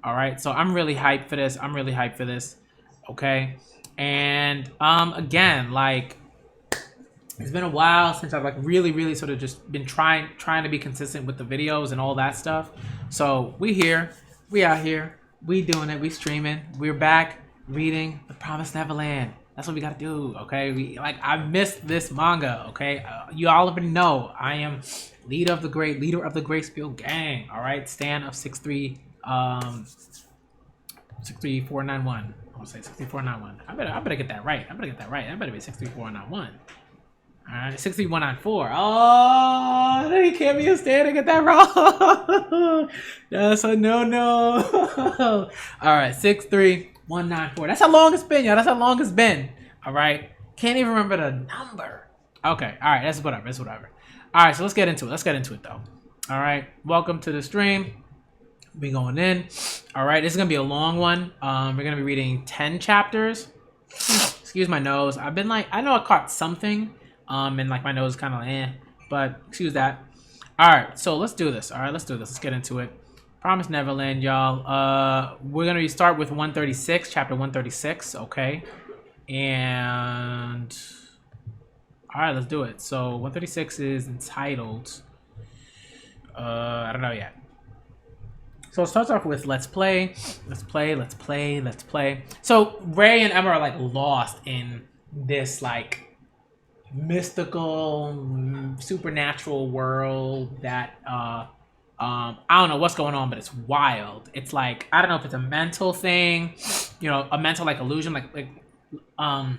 All right, so I'm really hyped for this. I'm really hyped for this. Okay, and again, like it's been a while since I've like really sort of just been trying to be consistent with the videos and all that stuff. So we out here, we doing it, we streaming, we're back reading The Promised Neverland. That's what we gotta do, okay? I missed this manga, okay? You all already know I am leader of the Great Spiel gang, all right? Stan of 63491. I want to say 63491. I better get that right. That better be 63491. Alright, 63194. Oh, no, you can't be a stand and get that wrong. That's a no. Alright, 63194. That's how long it's been, y'all. That's how long it's been. Alright. Can't even remember the number. Okay, alright, that's whatever. Alright, so let's get into it though. Alright, welcome to the stream. We going in. Alright, this is gonna be a long one. We're gonna be reading 10 chapters. Excuse my nose. I've been like, I know I caught something. And like my nose is kind of like, but excuse that. All right, so let's do this. Let's get into it. Promised Neverland, y'all. We're gonna start with 136, chapter 136. Okay, and all right, let's do it. So 136 is entitled. I don't know yet. So it starts off with let's play. So Ray and Emma are like lost in this like mystical supernatural world that I don't know what's going on, but it's wild. It's like, I don't know if it's a mental thing, you know, a mental like illusion, like a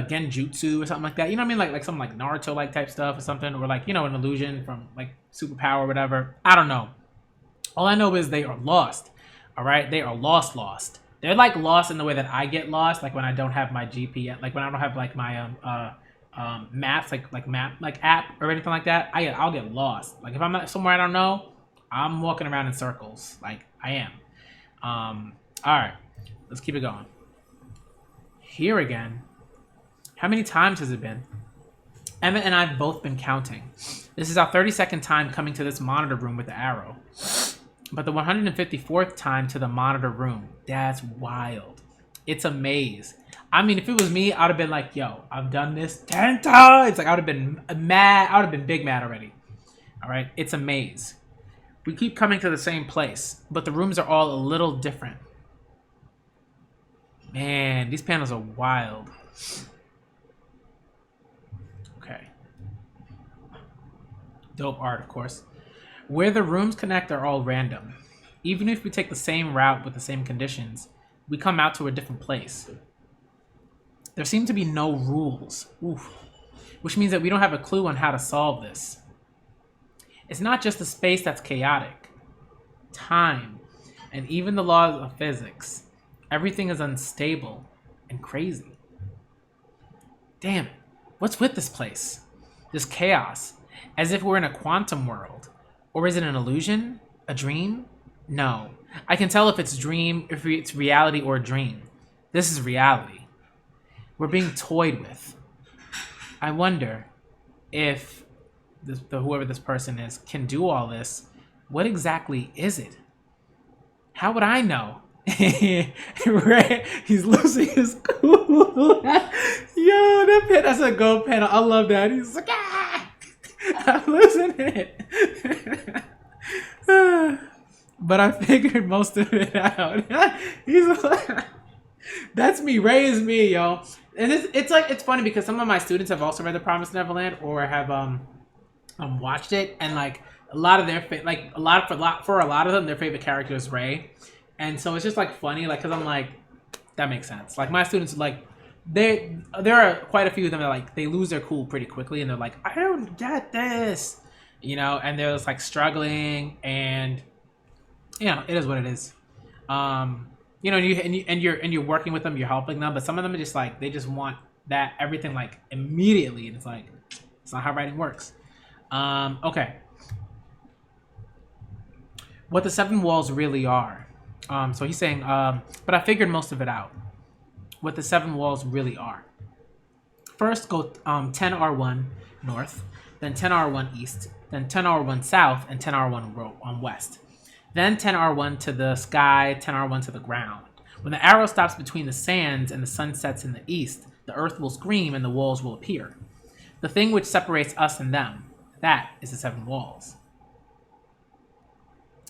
genjutsu or something like that, you know what I mean, like some like Naruto like type stuff or something, or like, you know, an illusion from like superpower or whatever. I don't know. All I know is they are lost. All right, they are lost. They're like lost in the way that I get lost, like when I don't have my GPS, like when I don't have like my maps, like map like app or anything like that. I'll get lost. Like if I'm at somewhere I don't know, I'm walking around in circles. Like I am. All right, let's keep it going. Here again. How many times has it been? Emmett and I've both been counting. This is our 32nd time coming to this monitor room with the arrow. But the 154th time to the monitor room. That's wild. It's a maze. I mean, if it was me, I'd have been like, yo, I've done this 10 times. Like, I would have been mad. I would have been big mad already. All right? It's a maze. We keep coming to the same place, but the rooms are all a little different. Man, these panels are wild. Okay. Dope art, of course. Where the rooms connect are all random. Even if we take the same route with the same conditions, we come out to a different place. There seem to be no rules. Oof. Which means that we don't have a clue on how to solve this. It's not just the space that's chaotic. Time, and even the laws of physics. Everything is unstable and crazy. Damn it. What's with this place? This chaos. As if we're in a quantum world. Or is it an illusion? A dream? No. I can tell if it's reality or a dream. This is reality. We're being toyed with. I wonder if whoever this person is can do all this. What exactly is it? How would I know? Right? He's losing his cool. Yo, that's a gold panel. I love that. He's like, ah! I'm losing it. But I figured most of it out. He's like, that's me. Ray is me, yo. And it's funny because some of my students have also read The Promised Neverland or have watched it, and like a lot of their for a lot of them their favorite character is Ray, and so it's just like funny, like because I'm like, that makes sense. Like my students, like there are quite a few of them that like they lose their cool pretty quickly, and they're like, I don't get this, you know, and they're just like struggling, and you know, it is what it is. You know, and you're working with them, you're helping them, but some of them are just like they just want that everything like immediately, and it's like it's not how writing works. Okay. What the seven walls really are. So he's saying, but I figured most of it out. What the seven walls really are. First, go 10R1 north, then 10R1 east, then 10R1 south, and 10R1 west. Then 10R1 to the sky, 10R1 to the ground. When the arrow stops between the sands and the sun sets in the east, the earth will scream and the walls will appear. The thing which separates us and them, that is the 7 walls.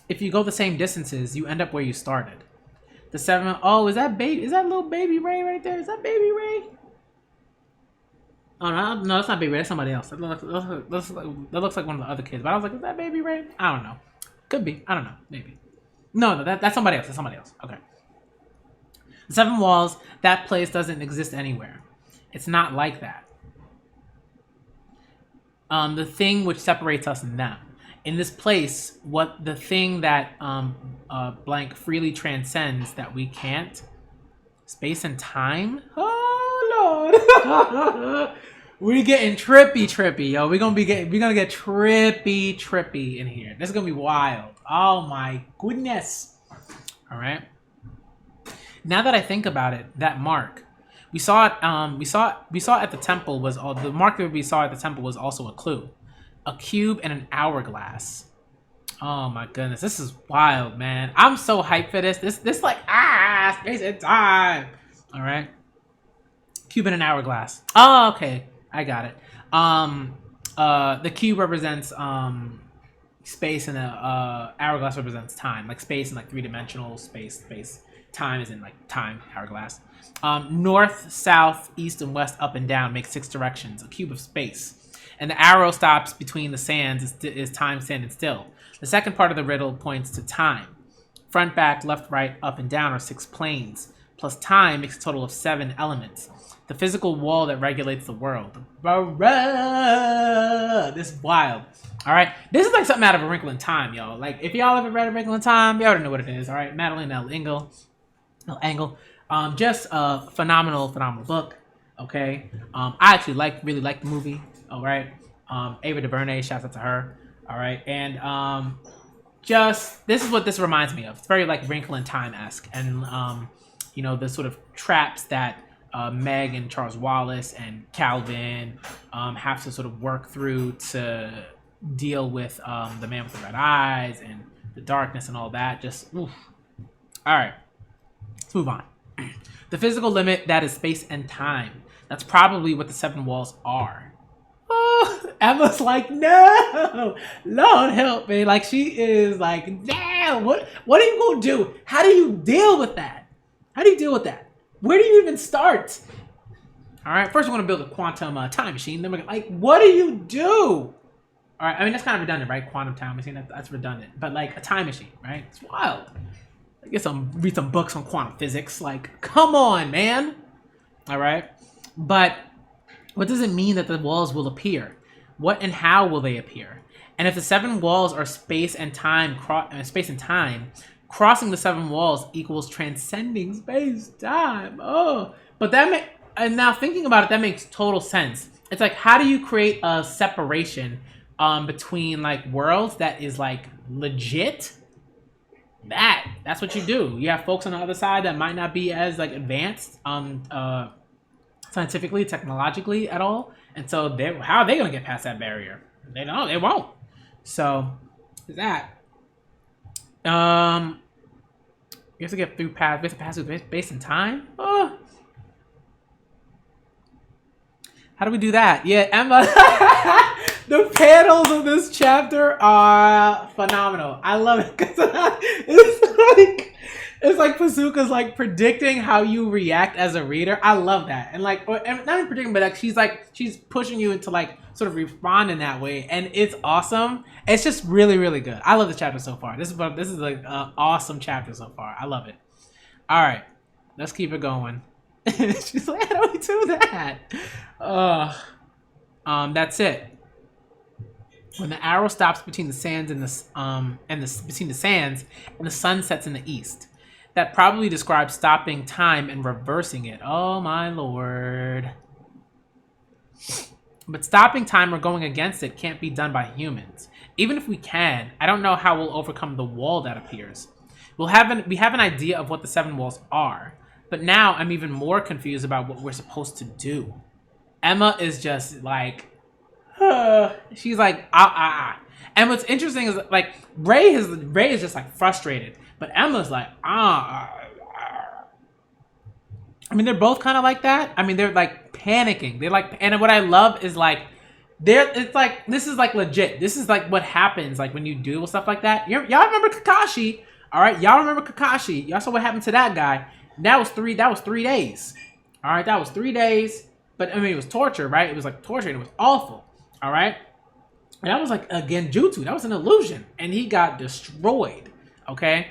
If you go the same distances, you end up where you started. The 7... Oh, is that little baby Ray right there? Is that baby Ray? Oh, no, that's not baby Ray. That's somebody else. That looks like one of the other kids. But I was like, is that baby Ray? I don't know. Could be. I don't know. Maybe. No, that's somebody else. That's somebody else. Okay. The 7 walls, that place doesn't exist anywhere. It's not like that. The thing which separates us and them. In this place, what the thing that blank freely transcends that we can't, space and time. Oh Lord, we're getting trippy, yo. We're gonna get trippy in here. This is gonna be wild. Oh my goodness. All right. Now that I think about it, that mark. We saw it at the temple was all the mark that we saw at the temple was also a clue. A cube and an hourglass. Oh my goodness, this is wild, man. I'm so hyped for this. This like space and time. All right. Cube and an hourglass. Oh, okay. I got it. The cube represents space and the hourglass represents time. Like space and like 3-dimensional space. Time is in like time, hourglass. North, south, east, and west, up and down make 6 directions, a cube of space. And the arrow stops between the sands is time standing still. The second part of the riddle points to time. Front, back, left, right, up, and down are 6 planes. Plus time makes a total of 7 elements. The physical wall that regulates the world. This is wild. All right, this is like something out of A Wrinkle in Time, y'all. Like if y'all ever read A Wrinkle in Time, you already know what it is. All right, Madeline L. Engel. Just a phenomenal book. Okay. I actually really liked the movie. All right. Ava DuVernay, shouts out to her. All right. And just this is what this reminds me of. It's very like Wrinkle in Time-esque, and the sort of traps that Meg and Charles Wallace and Calvin have to sort of work through to deal with the man with the red eyes and the darkness and all that. Just oof. All right. Let's move on. The physical limit, that is space and time. That's probably what the 7 walls are. Oh, Emma's like, no, Lord help me. Like she is like, damn, what are you gonna do? How do you deal with that? Where do you even start? All right, first we're gonna build a quantum time machine. Then we're like, what do you do? All right, I mean that's kind of redundant, right? Quantum time machine, that's redundant. But like a time machine, right? It's wild. Read some books on quantum physics. Like, come on, man. All right. But what does it mean that the walls will appear? What and how will they appear? And if the 7 walls are space and time, crossing the 7 walls equals transcending space time. Oh, but and now thinking about it, that makes total sense. It's like, how do you create a separation between like worlds that is like legit? That's what you do. You have folks on the other side that might not be as like advanced scientifically, technologically at all, and so how are they gonna get past that barrier? They won't. So that you have to get through paths. We have to pass through space and time. Oh. How do we do that? Yeah, Emma. The panels of this chapter are phenomenal. I love it because it's like Pazuka's like predicting how you react as a reader. I love that, and like, not even predicting, but like she's pushing you into like sort of respond in that way, and it's awesome. It's just really, really good. I love the chapter so far. This is like an awesome chapter so far. I love it. All right, let's keep it going. She's like, how do we do that? That's it. When the arrow stops between the sands and between the sands and the sun sets in the east, that probably describes stopping time and reversing it. Oh my Lord! But stopping time or going against it can't be done by humans. Even if we can, I don't know how we'll overcome the wall that appears. We have an idea of what the 7 walls are, but now I'm even more confused about what we're supposed to do. Emma is just like. She's like, And what's interesting is like Ray is just like frustrated, but Emma's like I mean, they're both kind of like that. I mean, they're like panicking. They're like, and what I love is like, it's like, this is like legit. This is like what happens like when you deal with stuff like that. Y'all remember Kakashi? All right, y'all remember Kakashi? Y'all saw what happened to that guy. That was 3 days. All right, that was 3 days. But I mean, it was torture, right? It was like torture, and it was awful. All right, and that was like a genjutsu. That was an illusion, and he got destroyed. Okay.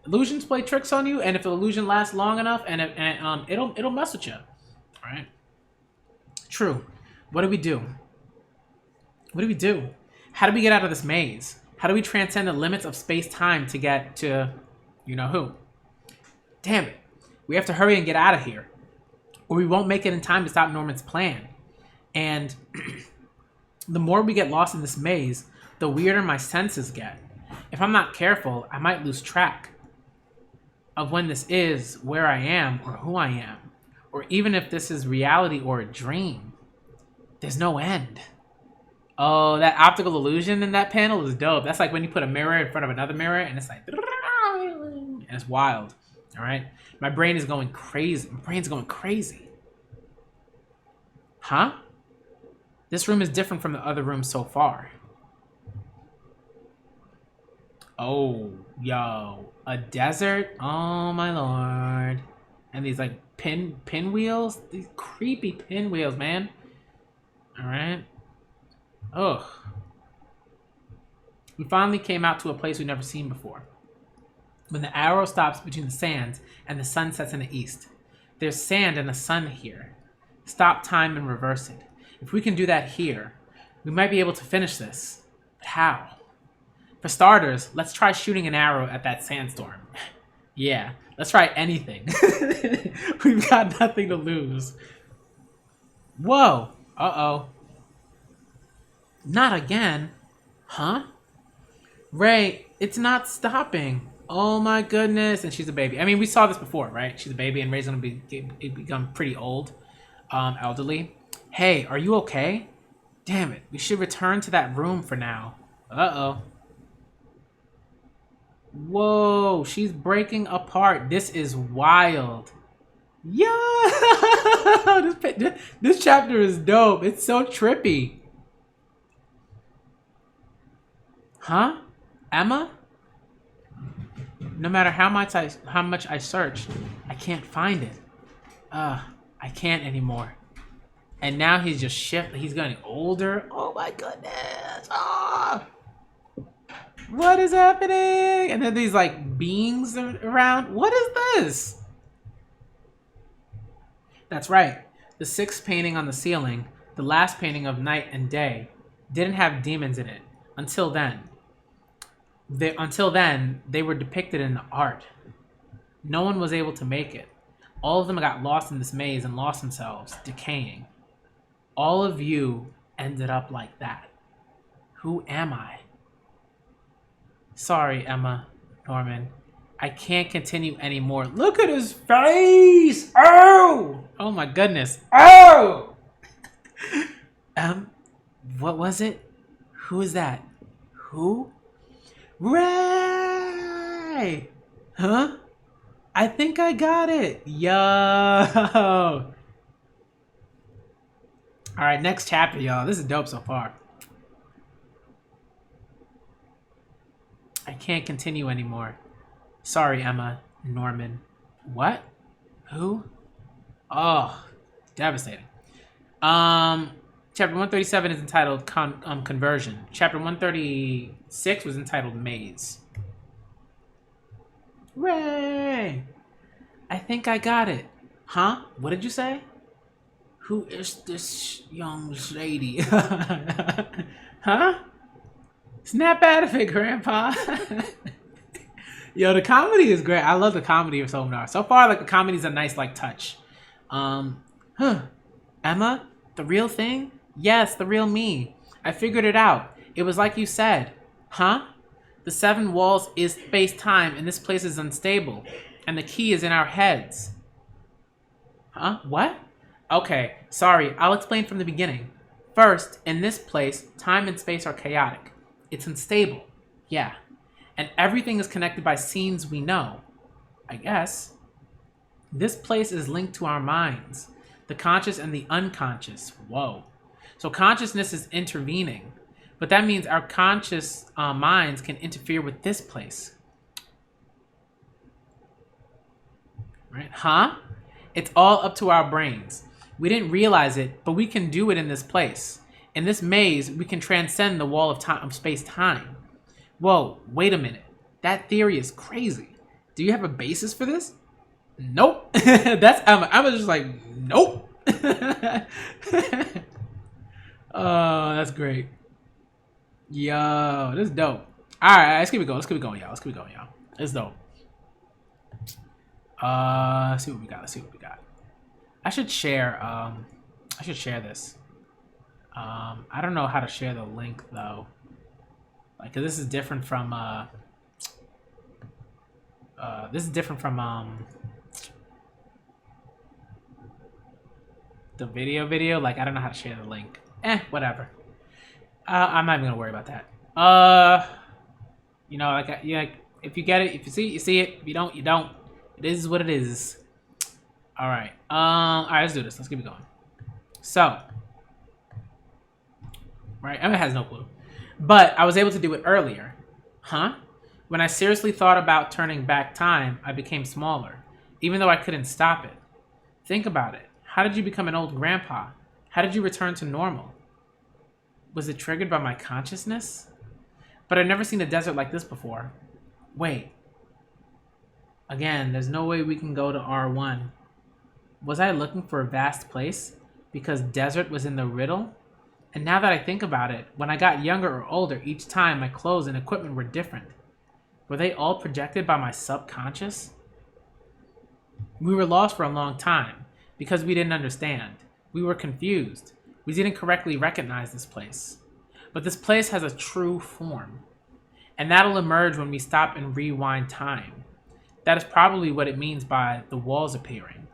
Illusions play tricks on you, and if the illusion lasts long enough, it'll mess with you. All right. True. What do we do? What do we do? How do we get out of this maze? How do we transcend the limits of space-time to get to, you know who? Damn it! We have to hurry and get out of here, or we won't make it in time to stop Norman's plan. And the more we get lost in this maze, the weirder my senses get. If I'm not careful, I might lose track of when this is, where I am, or who I am, or even if this is reality or a dream. There's no end. Oh, that optical illusion in that panel is dope. That's like when you put a mirror in front of another mirror, and it's like, and it's wild. All right, my brain is going crazy. My brain's going crazy. Huh? This room is different from the other rooms so far. Oh, yo, a desert? Oh my lord. And these like pinwheels? These creepy pinwheels, man. Alright. Ugh. We finally came out to a place we've never seen before. When the arrow stops between the sands and the sun sets in the east. There's sand and a sun here. Stop time and reverse it. If we can do that here, we might be able to finish this. But how? For starters, let's try shooting an arrow at that sandstorm. Yeah, let's try anything. We've got nothing to lose. Whoa. Uh-oh. Not again. Huh? Ray, it's not stopping. Oh my goodness. And she's a baby. I mean, we saw this before, right? She's a baby and Ray's gonna become pretty old, elderly. Hey, are you okay? Damn it. We should return to that room for now. Uh-oh. Whoa, she's breaking apart. This is wild. Yeah, this chapter is dope. It's so trippy. Huh? Emma? No matter how much I searched, I can't find it. I can't anymore. And now he's just he's getting older. Oh my goodness. Ah! What is happening? And then these like beings around. What is this? That's right. The 6th painting on the ceiling, the last painting of night and day, didn't have demons in it. Until then. They were depicted in the art. No one was able to make it. All of them got lost in this maze and lost themselves, decaying. All of you ended up like that. Who am I? Sorry, Emma, Norman. I can't continue anymore. Look at his face! Oh! Oh my goodness. Oh! What was it? Who is that? Who? Ray! Huh? I think I got it. Yo! Alright, next chapter, y'all. This is dope so far. I can't continue anymore. Sorry, Emma. Norman. What? Who? Oh, devastating. Chapter 137 is entitled Conversion. Chapter 136 was entitled Maze. Ray! I think I got it. Huh? What did you say? Who is this young lady? Huh? Snap out of it, Grandpa. Yo, the comedy is great. I love the comedy of Sonar. So far, like, the comedy's a nice, like, touch. Emma? The real thing? Yes, the real me. I figured it out. It was like you said. Huh? The 7 walls is space-time, and this place is unstable. And the key is in our heads. Huh? What? Okay, sorry. I'll explain from the beginning. First, in this place, time and space are chaotic. It's unstable. Yeah. And everything is connected by scenes we know. I guess. This place is linked to our minds, the conscious and the unconscious. Whoa. So consciousness is intervening, but that means our conscious minds can interfere with this place. Right? Huh? It's all up to our brains. We didn't realize it, but we can do it in this place. In this maze, we can transcend the wall of time, of space-time. Whoa, wait a minute. That theory is crazy. Do you have a basis for this? Nope. I'm just like, nope. Oh, that's great. Yo, this is dope. All right, let's keep it going, y'all. It's dope. Let's see what we got. I should share this. I don't know how to share the link though. Like, 'cause this is different from the video. Like, I don't know how to share the link. Whatever. I'm not even gonna worry about that. If you get it, if you see it, you see it. If you don't, you don't. It is what it is. All right. All right, let's do this. Let's keep it going. So, right, Emma has no clue, but I was able to do it earlier. Huh? When I seriously thought about turning back time, I became smaller, even though I couldn't stop it. Think about it. How did you become an old grandpa? How did you return to normal? Was it triggered by my consciousness? But I've never seen a desert like this before. Wait. Again, there's no way we can go to R1. Was I looking for a vast place because desert was in the riddle? And now that I think about it, when I got younger or older, each time my clothes and equipment were different. Were they all projected by my subconscious? We were lost for a long time because we didn't understand. We were confused. We didn't correctly recognize this place. But this place has a true form. And that'll emerge when we stop and rewind time. That is probably what it means by the walls appearing.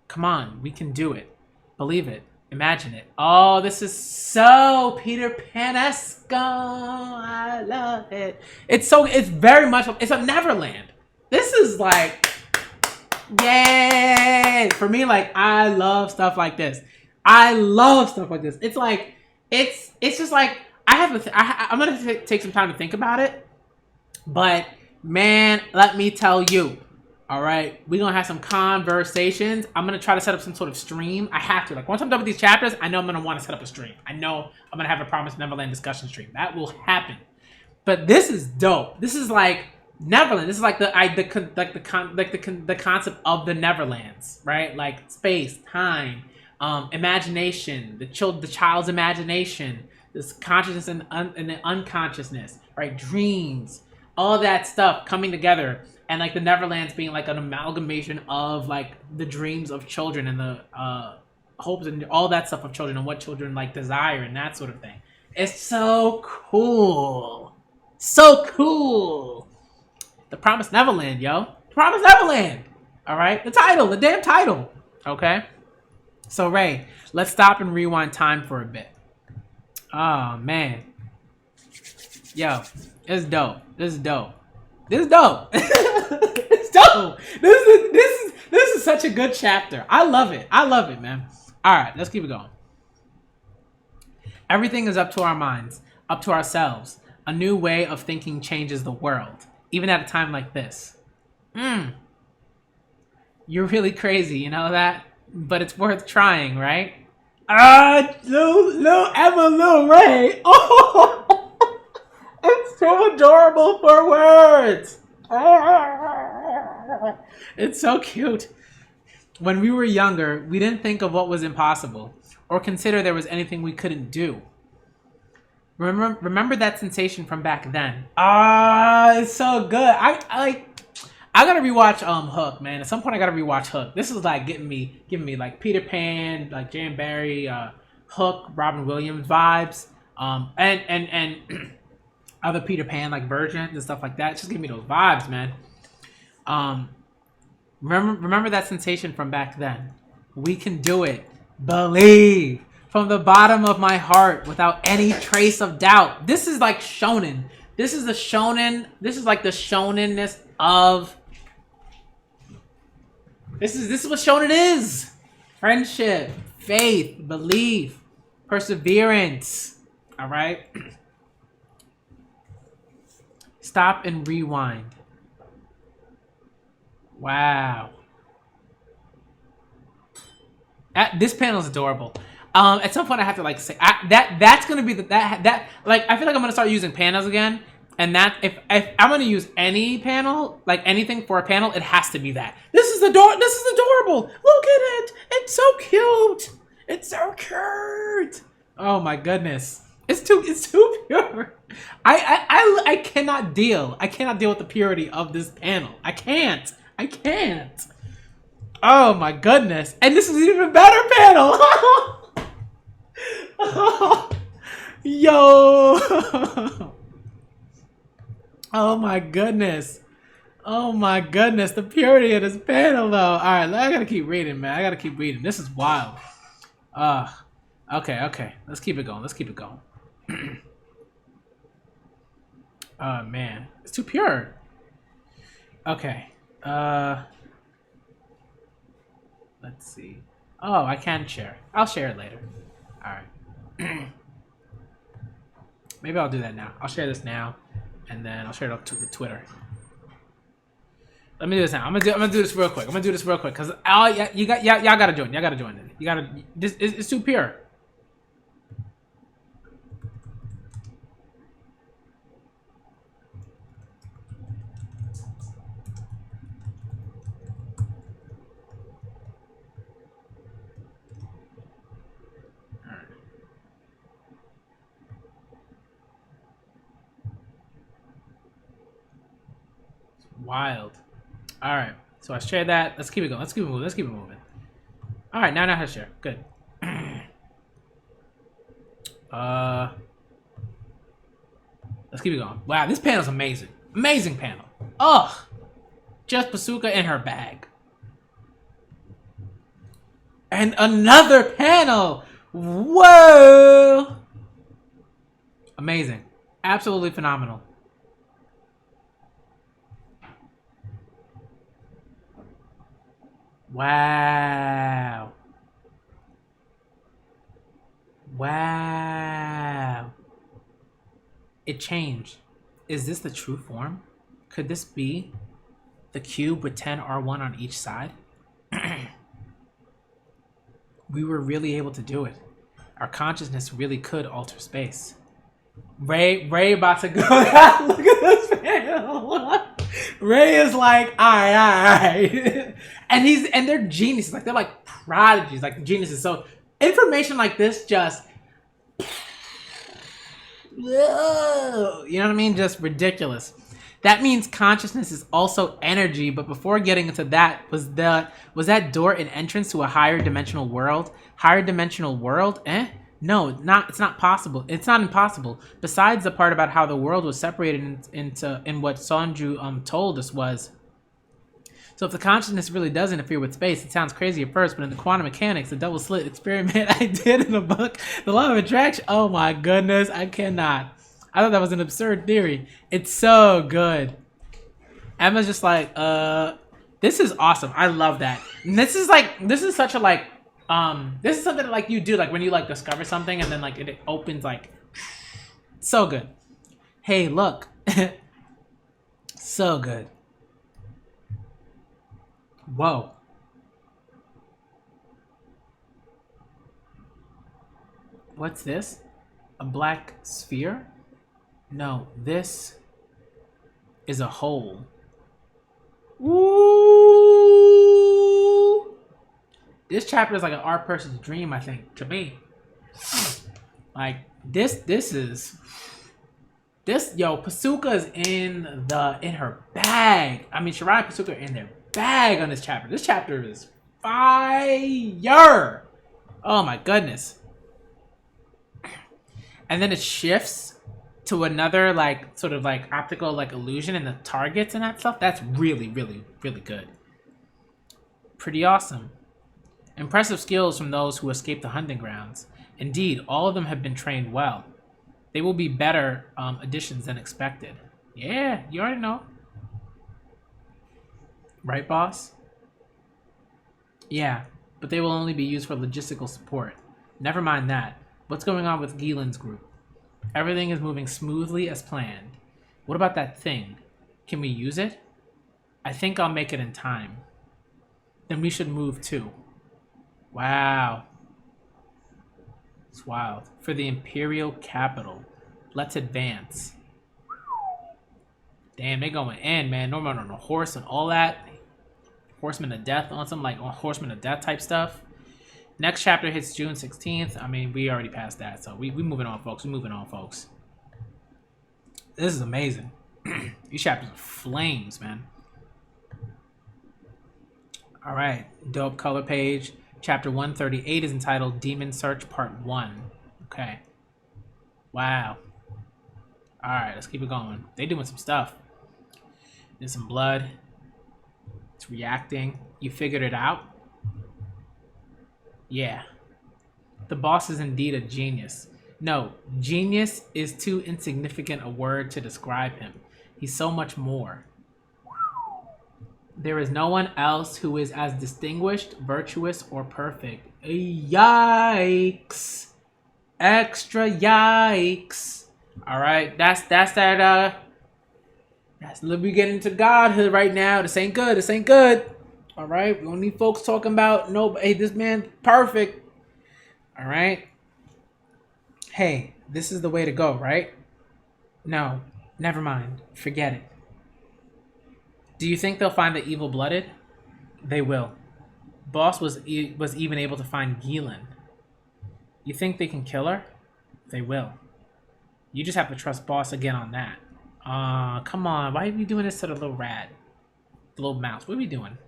Come on, we can do it. Believe it. Imagine it. Oh, this is so Peter Pan-esque. I love it. It's very much, it's a Neverland. This is like, yay. For me, like, I love stuff like this. It's like, it's just like, I'm going to take some time to think about it. But, man, let me tell you. All right, we're going to have some conversations. I'm going to try to set up some sort of stream. I have to. Like, once I'm done with these chapters, I know I'm going to want to set up a stream. I know I'm going to have a Promised Neverland discussion stream. That will happen. But this is dope. This is like Neverland. This is like the concept of the Neverlands, right? Like space, time, imagination, the child's imagination, this consciousness and the unconsciousness, right? Dreams, all that stuff coming together. And like the Neverlands being like an amalgamation of like the dreams of children and the hopes and all that stuff of children and what children like desire and that sort of thing. It's so cool. So cool. The Promised Neverland, yo. Promised Neverland. All right. The damn title. Okay. So Ray, let's stop and rewind time for a bit. Oh man. Yo, it's dope. This is dope. It's dope. This is such a good chapter. I love it, man. All right, let's keep it going. Everything is up to our minds, up to ourselves. A new way of thinking changes the world, even at a time like this. You're really crazy, you know that? But it's worth trying, right? Little Emma, little Ray. Oh, it's so adorable for words. It's so cute. When we were younger, we didn't think of what was impossible or consider there was anything we couldn't do. Remember that sensation from back then. It's so good. I gotta rewatch Hook, man. At some point I gotta rewatch Hook. This is like giving me like Peter Pan, like Jan Barry, Hook, Robin Williams vibes. And other Peter Pan like versions and stuff like that. Just give me those vibes, man. Remember that sensation from back then. We can do it. Believe. from the bottom of my heart without any trace of doubt. This is like shonen. This is the shonen. This is like the shonenness of. This is what shonen is. Friendship, faith, belief, perseverance. All right. Stop and rewind. Wow. This panel is adorable. At some point I have to like say that's gonna be that like I feel like I'm gonna start using panels again, and that if I'm gonna use any panel, like anything for a panel, it has to be that. This is adorable. Look at it. It's so cute. It's so cute. Oh my goodness. It's too pure. I cannot deal. I cannot deal with the purity of this panel. I can't. Oh my goodness. And this is an even better panel. Yo. Oh my goodness. The purity of this panel though. Alright, I gotta keep reading, man. This is wild. Okay. Let's keep it going. Oh man. It's too pure. Okay. Let's see. Oh, I can share. I'll share it later. Alright. Maybe I'll do that now. I'll share this now, and then I'll share it up to the Twitter. Let me do this now. I'm gonna do this real quick. Cause y'all gotta join. It's too pure. Wild. All right. So I shared that. Let's keep it going. Let's keep it moving. All right. Now I know how to share. Good. Let's keep it going. Wow, this panel's amazing. Amazing panel. Ugh. Just Bazooka in her bag. And another panel. Whoa. Amazing. Absolutely phenomenal. Wow. It changed. Is this the true form? Could this be the cube with 10 R1 on each side? We were really able to do it. Our consciousness really could alter space. Ray about to go. Look at this panel. Ray is like, all right. And they're geniuses. Like, they're like prodigies. Like, geniuses. So information like this just, you know what I mean? Just ridiculous. That means consciousness is also energy, but before getting into that, was that door an entrance to a higher dimensional world? Higher dimensional world? No, it's not possible. It's not impossible. Besides the part about how the world was separated in what Sonju told us was. So if the consciousness really does interfere with space, it sounds crazy at first, but in the quantum mechanics, the double slit experiment I did in the book, The Law of Attraction, oh my goodness, I cannot. I thought that was an absurd theory. It's so good. Emma's just like, this is awesome. I love that. And this is such a like, this is something that, like, you do, like when you like discover something and then like it opens, like, so good. Hey, look. So good. Whoa. What's this? A black sphere? No, this is a hole. Ooh. This chapter is like an art person's dream, I think, to me. Like, yo, Pasuka is in her bag. I mean, Shirai and Pasuka are in their bag on this chapter. This chapter is fire. Oh my goodness. And then it shifts to another, like, sort of like optical, like, illusion and the targets and that stuff. That's really, really, really good. Pretty awesome. Impressive skills from those who escaped the hunting grounds. Indeed, all of them have been trained well. They will be better additions than expected. Yeah, you already know. Right, boss? Yeah, but they will only be used for logistical support. Never mind that. What's going on with Gielen's group? Everything is moving smoothly as planned. What about that thing? Can we use it? I think I'll make it in time. Then we should move too. Wow. It's wild. For the Imperial capital. Let's advance. Damn, they going in, man. Normal on a horse and all that. Horseman of Death on some like Horseman of Death type stuff. Next chapter hits June 16th. I mean, we already passed that, so we moving on, folks. We moving on, folks. This is amazing. These chapters are flames, man. All right, dope color page. Chapter 138 is entitled Demon Search Part 1. Okay. Wow. All right, let's keep it going. They doing some stuff. There's some blood. It's reacting. You figured it out? Yeah. The boss is indeed a genius. No, genius is too insignificant a word to describe him. He's so much more. There is no one else who is as distinguished, virtuous, or perfect. Yikes. Extra yikes. Alright, that's we get into godhood right now. This ain't good. This ain't good. Alright, we don't need folks talking about no, hey, this man perfect. Alright. Hey, this is the way to go, right? No, never mind. Forget it. Do you think they'll find the evil-blooded? They will. Boss was even able to find Gielen. You think they can kill her? They will. You just have to trust Boss again on that. Come on. Why are we doing this to the little rat? The little mouse. What are we doing?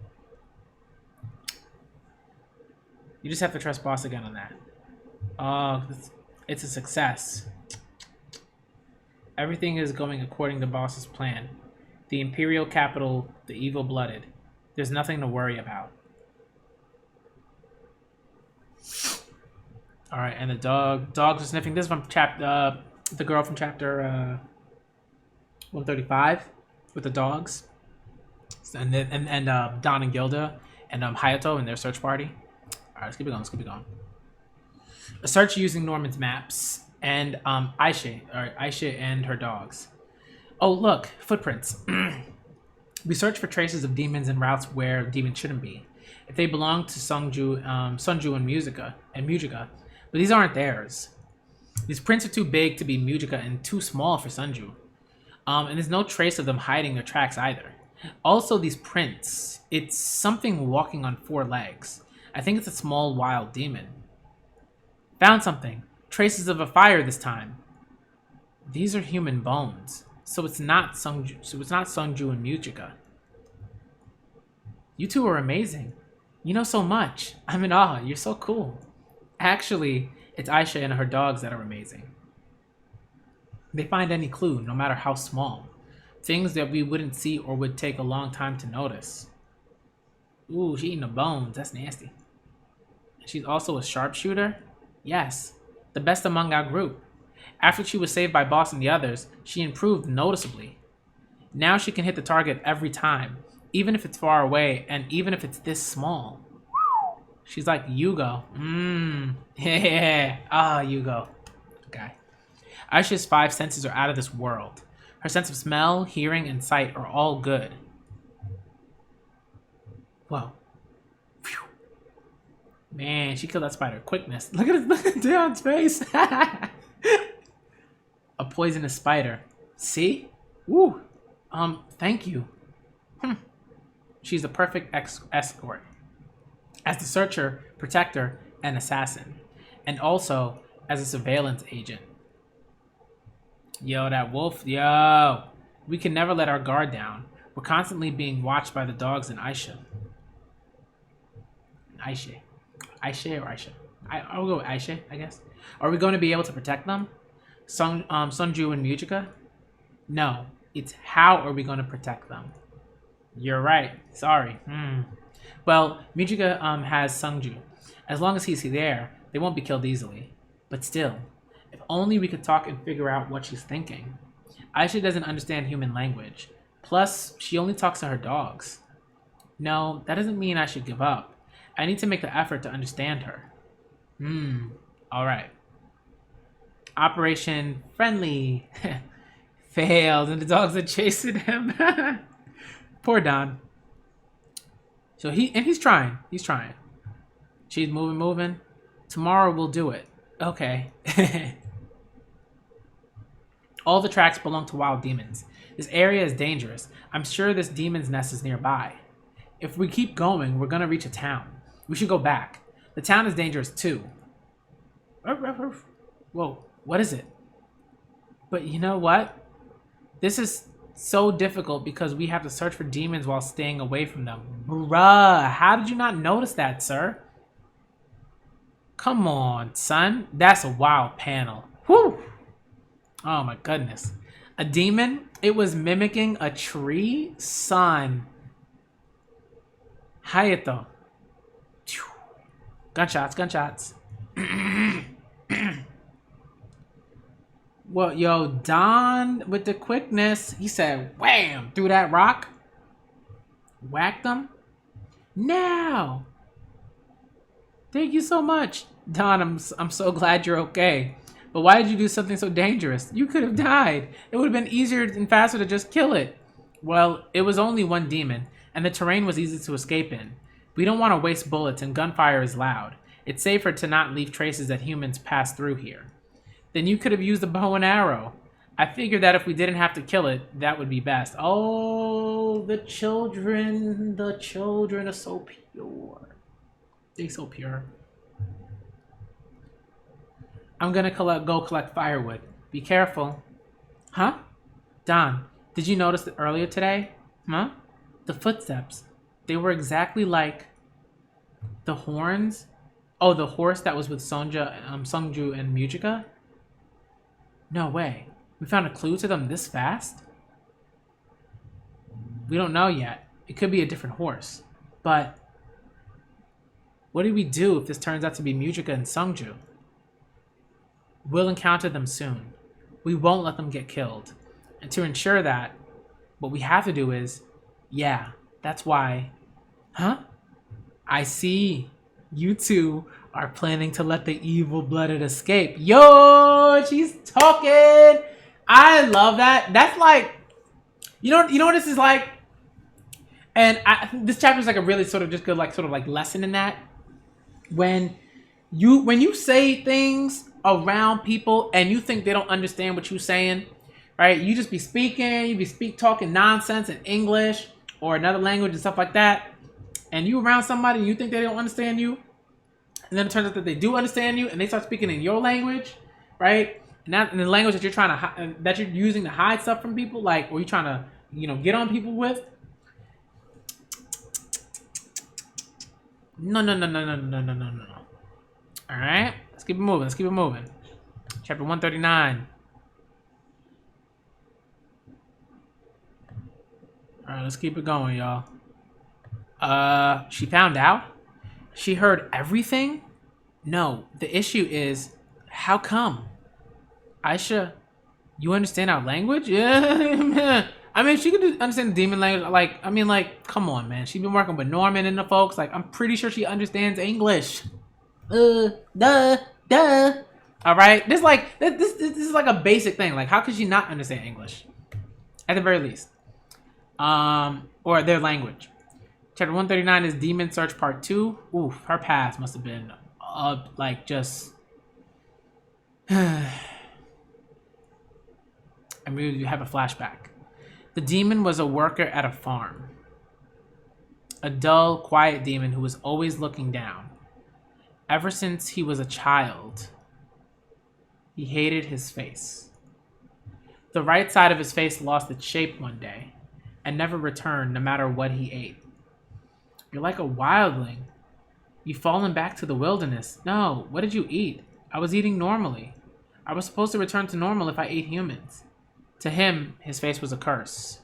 You just have to trust Boss again on that. It's a success. Everything is going according to Boss's plan. The Imperial capital, the evil-blooded. There's nothing to worry about. All right, and the dogs are sniffing. This is from the girl from chapter 135 with the dogs, and Don and Gilda and Hayato and their search party. All right, let's keep it going. Let's keep it going. A search using Norman's maps and Aisha and her dogs. Oh, look, footprints. We search for traces of demons in routes where demons shouldn't be. If they belong to Sunju and Mujica, but these aren't theirs. These prints are too big to be Mujica and too small for Sunju. And there's no trace of them hiding their tracks either. Also, these prints, it's something walking on 4 legs. I think it's a small wild demon. Found something. Traces of a fire this time. These are human bones. So it's not Sunju and Mujica. You two are amazing. You know so much. I'm in awe. You're so cool. Actually, it's Aisha and her dogs that are amazing. They find any clue, no matter how small. Things that we wouldn't see or would take a long time to notice. Ooh, she eating the bones. That's nasty. She's also a sharpshooter? Yes, the best among our group. After she was saved by Boss and the others, she improved noticeably. Now she can hit the target every time, even if it's far away and even if it's this small. She's like Yugo. Yeah. Yugo. Okay. Aisha's 5 senses are out of this world. Her sense of smell, hearing, and sight are all good. Whoa. Phew. Man, she killed that spider. Quickness. Look at Dion's face. A poisonous spider. See? Woo. Thank you. She's the perfect escort. As the searcher, protector, and assassin. And also as a surveillance agent. Yo, that wolf. Yo. We can never let our guard down. We're constantly being watched by the dogs and Aisha. Aisha or Aisha? I'll go with Aisha, I guess. Are we going to be able to protect them? Sunju and Mujica? No, it's how are we going to protect them? You're right. Sorry. Well, Mujica has Sunju. As long as he's there, they won't be killed easily. But still, if only we could talk and figure out what she's thinking. Aisha doesn't understand human language. Plus, she only talks to her dogs. No, that doesn't mean I should give up. I need to make the effort to understand her. Alright. Operation Friendly. Failed, and the dogs are chasing him. Poor Don. So he's trying. He's trying. She's moving. Tomorrow we'll do it. Okay. All the tracks belong to wild demons. This area is dangerous. I'm sure this demon's nest is nearby. If we keep going, we're gonna reach a town. We should go back. The town is dangerous too. Whoa, what is it? But you know what? This is so difficult because we have to search for demons while staying away from them. Bruh, how did you not notice that, sir? Come on, son. That's a wild panel. Whew. Oh my goodness. A demon? It was mimicking a tree? Son. Hayato. Gunshots. Well, yo, Don with the quickness. He said, wham, through that rock. Whacked them. Now. Thank you so much. Don, I'm so glad you're okay. But why did you do something so dangerous? You could have died. It would have been easier and faster to just kill it. Well, it was only one demon, and the terrain was easy to escape in. We don't want to waste bullets, and gunfire is loud. It's safer to not leave traces that humans pass through here. Then you could have used a bow and arrow. I figured that if we didn't have to kill it, that would be best. Oh, the children are so pure. They're so pure. I'm gonna go collect firewood. Be careful. Huh? Don, did you notice it earlier today? Huh? The footsteps. They were exactly like the horns. Oh, the horse that was with Sungju and Mujika? No way. We found a clue to them this fast? We don't know yet. It could be a different horse. But what do we do if this turns out to be Mujika and Sungju? We'll encounter them soon. We won't let them get killed. And to ensure that, what we have to do is, yeah, that's why. Huh? I see. You two are planning to let the evil-blooded escape. Yo, she's talking. I love that. That's like, you know what this is like? And this chapter is like a really sort of just good, like, sort of like lesson in that. When you say things around people and you think they don't understand what you're saying, right? You just be speaking, talking nonsense in English or another language and stuff like that, and you around somebody and you think they don't understand you, and then it turns out that they do understand you and they start speaking in your language, right? And that in the language that you're trying to that you're using to hide stuff from people, like, or you're trying to, get on people with. No. All right, let's keep it moving. Chapter 139. All right, let's keep it going, y'all. She found out? She heard everything? No, the issue is, how come? Aisha, you understand our language? Yeah. I mean, she could understand the demon language. Come on, man. She's been working with Norman and the folks. Like, I'm pretty sure she understands English. Duh. All right, this is like a basic thing. Like, how could she not understand English? At the very least, or their language. Chapter 139 is Demon Search Part 2. Oof, her past must have been like just. I mean, you have a flashback. The demon was a worker at a farm. A dull, quiet demon who was always looking down. Ever since he was a child, he hated his face. The right side of his face lost its shape one day and never returned no matter what he ate. You're like a wildling. You've fallen back to the wilderness. No, what did you eat? I was eating normally. I was supposed to return to normal if I ate humans. To him, his face was a curse.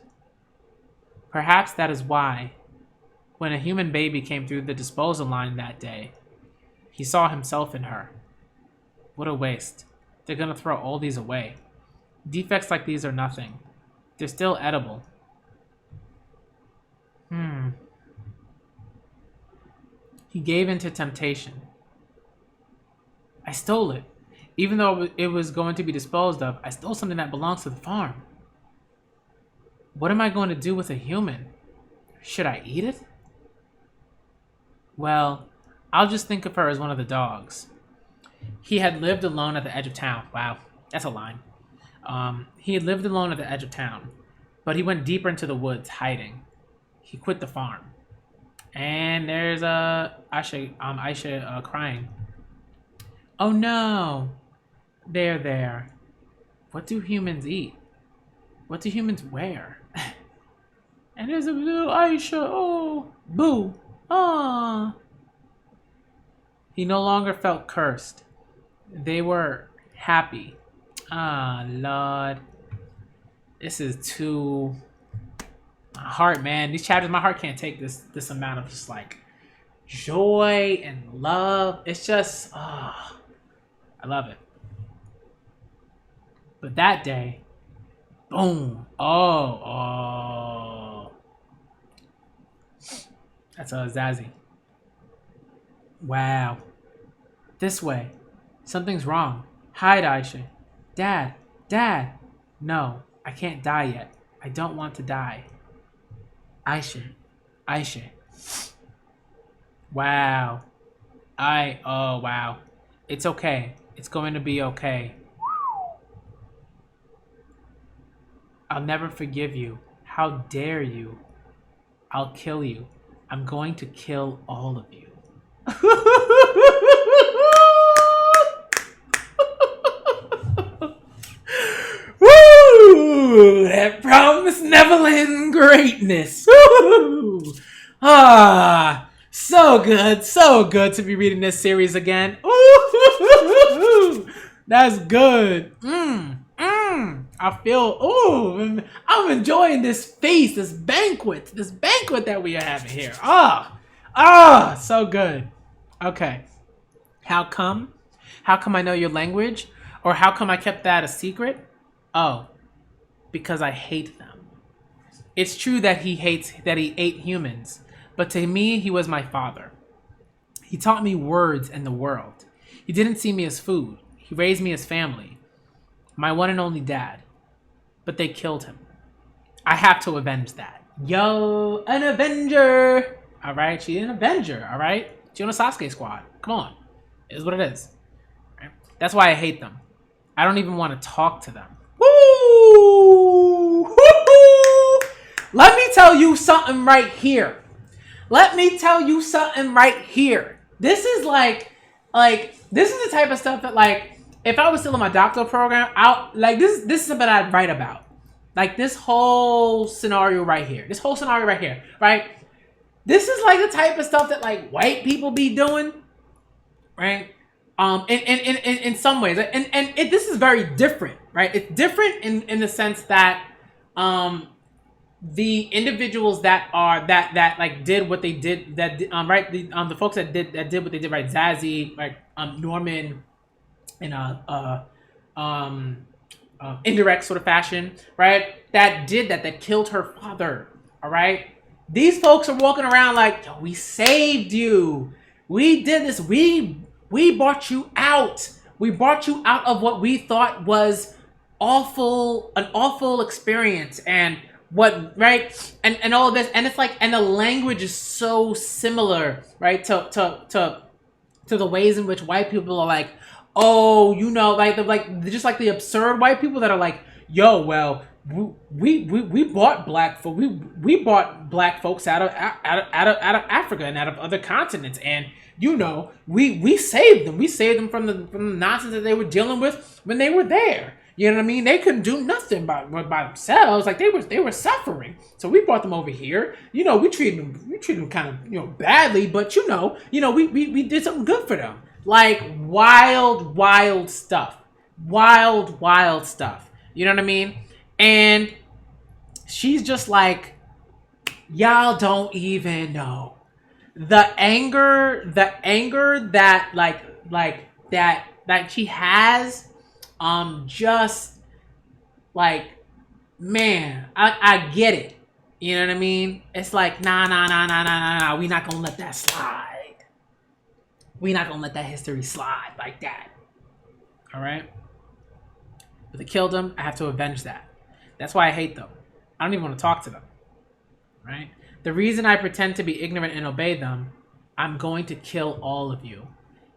Perhaps that is why, when a human baby came through the disposal line that day, he saw himself in her. What a waste. They're gonna throw all these away. Defects like these are nothing. They're still edible. He gave in to temptation. I stole it. Even though it was going to be disposed of, I stole something that belongs to the farm. What am I going to do with a human? Should I eat it? Well, I'll just think of her as one of the dogs. He had lived alone at the edge of town. Wow, that's a line. He had lived alone at the edge of town, but he went deeper into the woods, hiding. He quit the farm. And there's Aisha crying. Oh no! There. What do humans eat? What do humans wear? And there's a little Aisha. Oh, boo. Ah. He no longer felt cursed. They were happy. Ah, Lord. This is too... My heart, man. These chapters, my heart can't take this amount of just like joy and love. It's just, I love it. But that day, boom. Oh. That's Zazie. Wow. This way. Something's wrong. Hide, Aisha. Dad. No, I can't die yet. I don't want to die. Aisha. Wow. Wow. It's okay. It's going to be okay. I'll never forgive you. How dare you? I'll kill you. I'm going to kill all of you. Woo! That promised Neverland greatness. Woo! Ah, so good to be reading this series again. Ooh, that's good. I feel, I'm enjoying this feast, this banquet that we are having here. So good. Okay. How come? How come I know your language? Or how come I kept that a secret? Oh, because I hate them. It's true that he ate humans, but to me, he was my father. He taught me words and the world. He didn't see me as food. He raised me as family. My one and only dad. But they killed him. I have to avenge that. Yo, an Avenger. All right, she's an Avenger, all right? She's on a Sasuke squad. Come on. It is what it is. Right? That's why I hate them. I don't even want to talk to them. Woo! Woo-hoo! Let me tell you something right here. This is like this is the type of stuff that like if I was still in my doctoral program, this is something I'd write about. Like this whole scenario right here. Right? This is like the type of stuff that like white people be doing, right? In some ways, and this is very different, right? It's different in the sense that the individuals that like did what they did, right, the folks that did what they did, right, Zazie, right, Norman, in a indirect sort of fashion, right, that killed her father, all right. These folks are walking around like, yo, we saved you, we did this, we brought you out, of what we thought was an awful experience, and what, right, and all of this, and it's like, and the language is so similar, right, to the ways in which white people are like, oh, you know, like just like the absurd white people that are like, yo, well, we bought black folk, we bought black folks out of Africa and out of other continents, and you know, we saved them from the nonsense that they were dealing with when they were there. You know what I mean? They couldn't do nothing by themselves. Like they were suffering. So we brought them over here. You know, we treated them kind of, you know, badly, but you know, we did something good for them. Like wild stuff. Wild stuff. You know what I mean? And she's just like, y'all don't even know. The anger that Like she has just like, man, I get it. You know what I mean? It's like, nah. We not gonna let that slide. We not gonna let that history slide like that. All right? But they killed them. I have to avenge that. That's why I hate them. I don't even want to talk to them. Right? The reason I pretend to be ignorant and obey them, I'm going to kill all of you.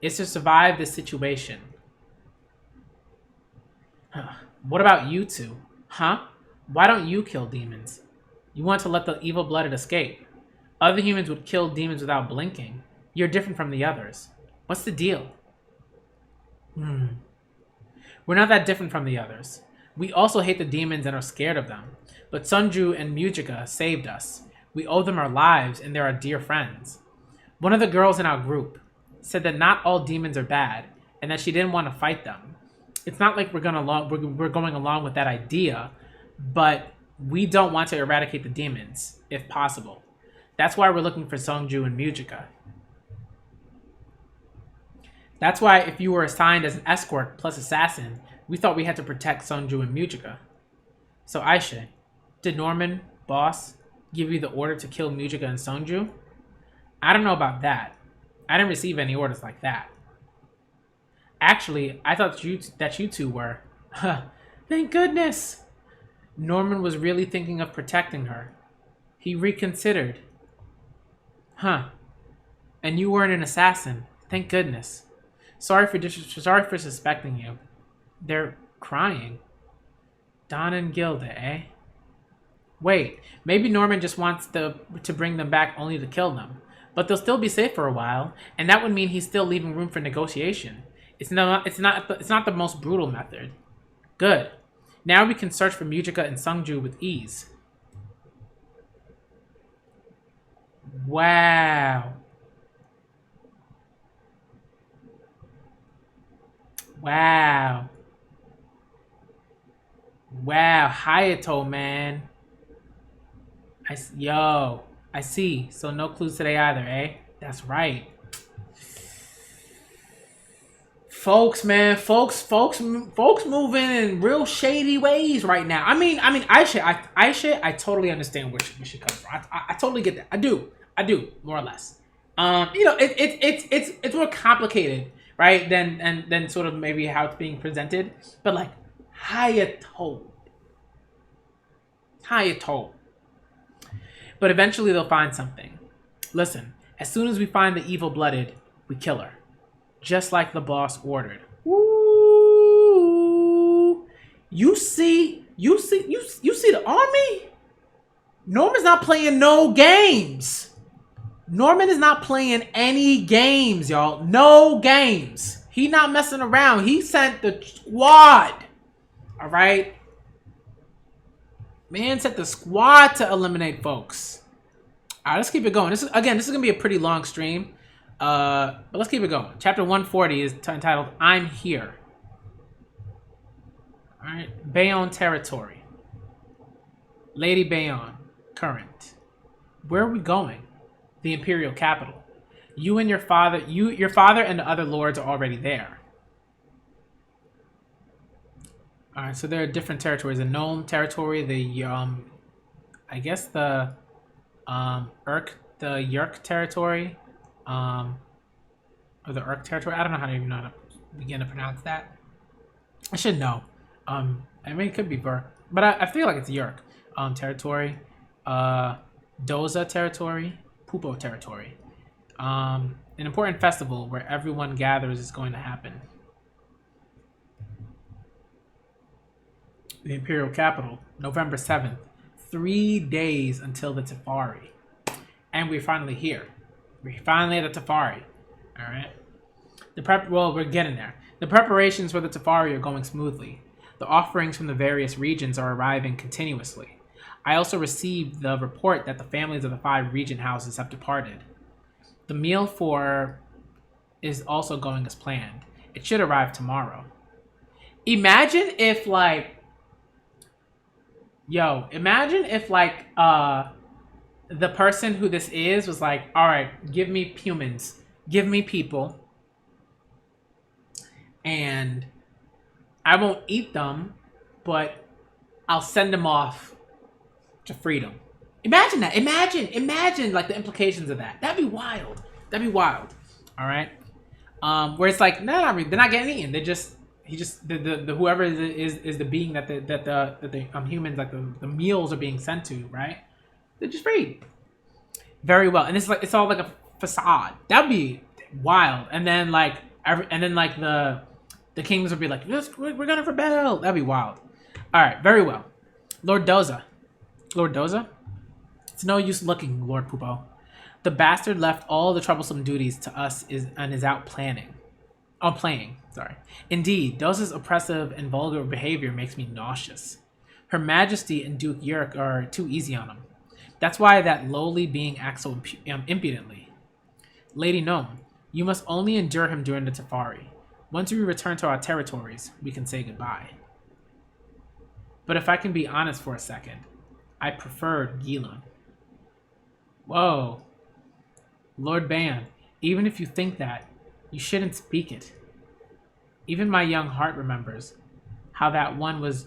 It's to survive this situation. What about you two? Huh? Why don't you kill demons? You want to let the evil-blooded escape. Other humans would kill demons without blinking. You're different from the others. What's the deal? We're not that different from the others. We also hate the demons and are scared of them. But Sunju and Mujika saved us. We owe them our lives, and they're our dear friends. One of the girls in our group said that not all demons are bad, and that she didn't want to fight them. It's not like we're going along with that idea, but we don't want to eradicate the demons, if possible. That's why we're looking for Sunju and Mujika. That's why if you were assigned as an escort plus assassin, we thought we had to protect Sunju and Mujika. So Aisha, did Norman, boss, give you the order to kill Mujika and Sunju? I don't know about that. I didn't receive any orders like that. Actually, I thought that you two were. Thank goodness. Norman was really thinking of protecting her. He reconsidered. And you weren't an assassin. Thank goodness. Sorry for suspecting you. They're crying. Don and Gilda, eh? Wait, maybe Norman just wants to bring them back only to kill them. But they'll still be safe for a while, and that would mean he's still leaving room for negotiation. It's not the most brutal method. Good. Now we can search for Mujika and Sunju with ease. Wow. Hayato, man. I see. So no clues today either, eh? That's right. Folks, man, folks moving in real shady ways right now. I mean, Aisha, I totally understand where she comes from. I totally get that. I do, more or less. It's more complicated, right? Than sort of maybe how it's being presented. But like, Hayato. But eventually they'll find something. Listen, as soon as we find the evil-blooded, we kill her. Just like the boss ordered. Ooh. You see the army? Norman's not playing no games. Norman is not playing any games, y'all. No games. He not messing around. He sent the squad. All right? Man sent the squad to eliminate folks. All right, let's keep it going. This is going to be a pretty long stream. But let's keep it going. Chapter 140 is entitled, I'm Here. Alright. Bayonne territory. Lady Bayonne. Current. Where are we going? The Imperial capital. You and your father and the other lords are already there. Alright, so there are different territories. The Gnome territory, the I guess the Yerk territory. Or the Urk territory. I don't know how to begin to pronounce that. I should know. I mean, it could be Burke, but I feel like it's Yerk territory. Doza territory. Pupo territory. An important festival where everyone gathers is going to happen. The Imperial capital, November 7th. 3 days until the Tefari. And we're finally here. We're finally at the Tefari. Alright. We're getting there. The preparations for the Tefari are going smoothly. The offerings from the various regions are arriving continuously. I also received the report that the families of the 5 regent houses have departed. The meal is also going as planned. It should arrive tomorrow. Imagine if the person who this is was like, all right, give me humans, give me people, and I won't eat them, but I'll send them off to freedom. Imagine that. Imagine like the implications of that. That'd be wild. That'd be wild. All right. Where it's like, no, they're not getting eaten. The whoever is the being that the humans, like the meals are being sent to, right? They're just freed. Very well. And it's all like a facade. That'd be wild. And then the kings would be like, yes, we're gonna rebel. That'd be wild. All right, very well. Lord Doza. It's no use looking, Lord Pupo. The bastard left all the troublesome duties to us and is out playing. Sorry. Indeed, Doza's oppressive and vulgar behavior makes me nauseous. Her Majesty and Duke Yurik are too easy on him. That's why that lowly being acts so impudently. Lady Gnome, you must only endure him during the safari. Once we return to our territories, we can say goodbye. But if I can be honest for a second, I preferred Gilun. Whoa. Lord Ban, even if you think that, you shouldn't speak it. Even my young heart remembers how that one was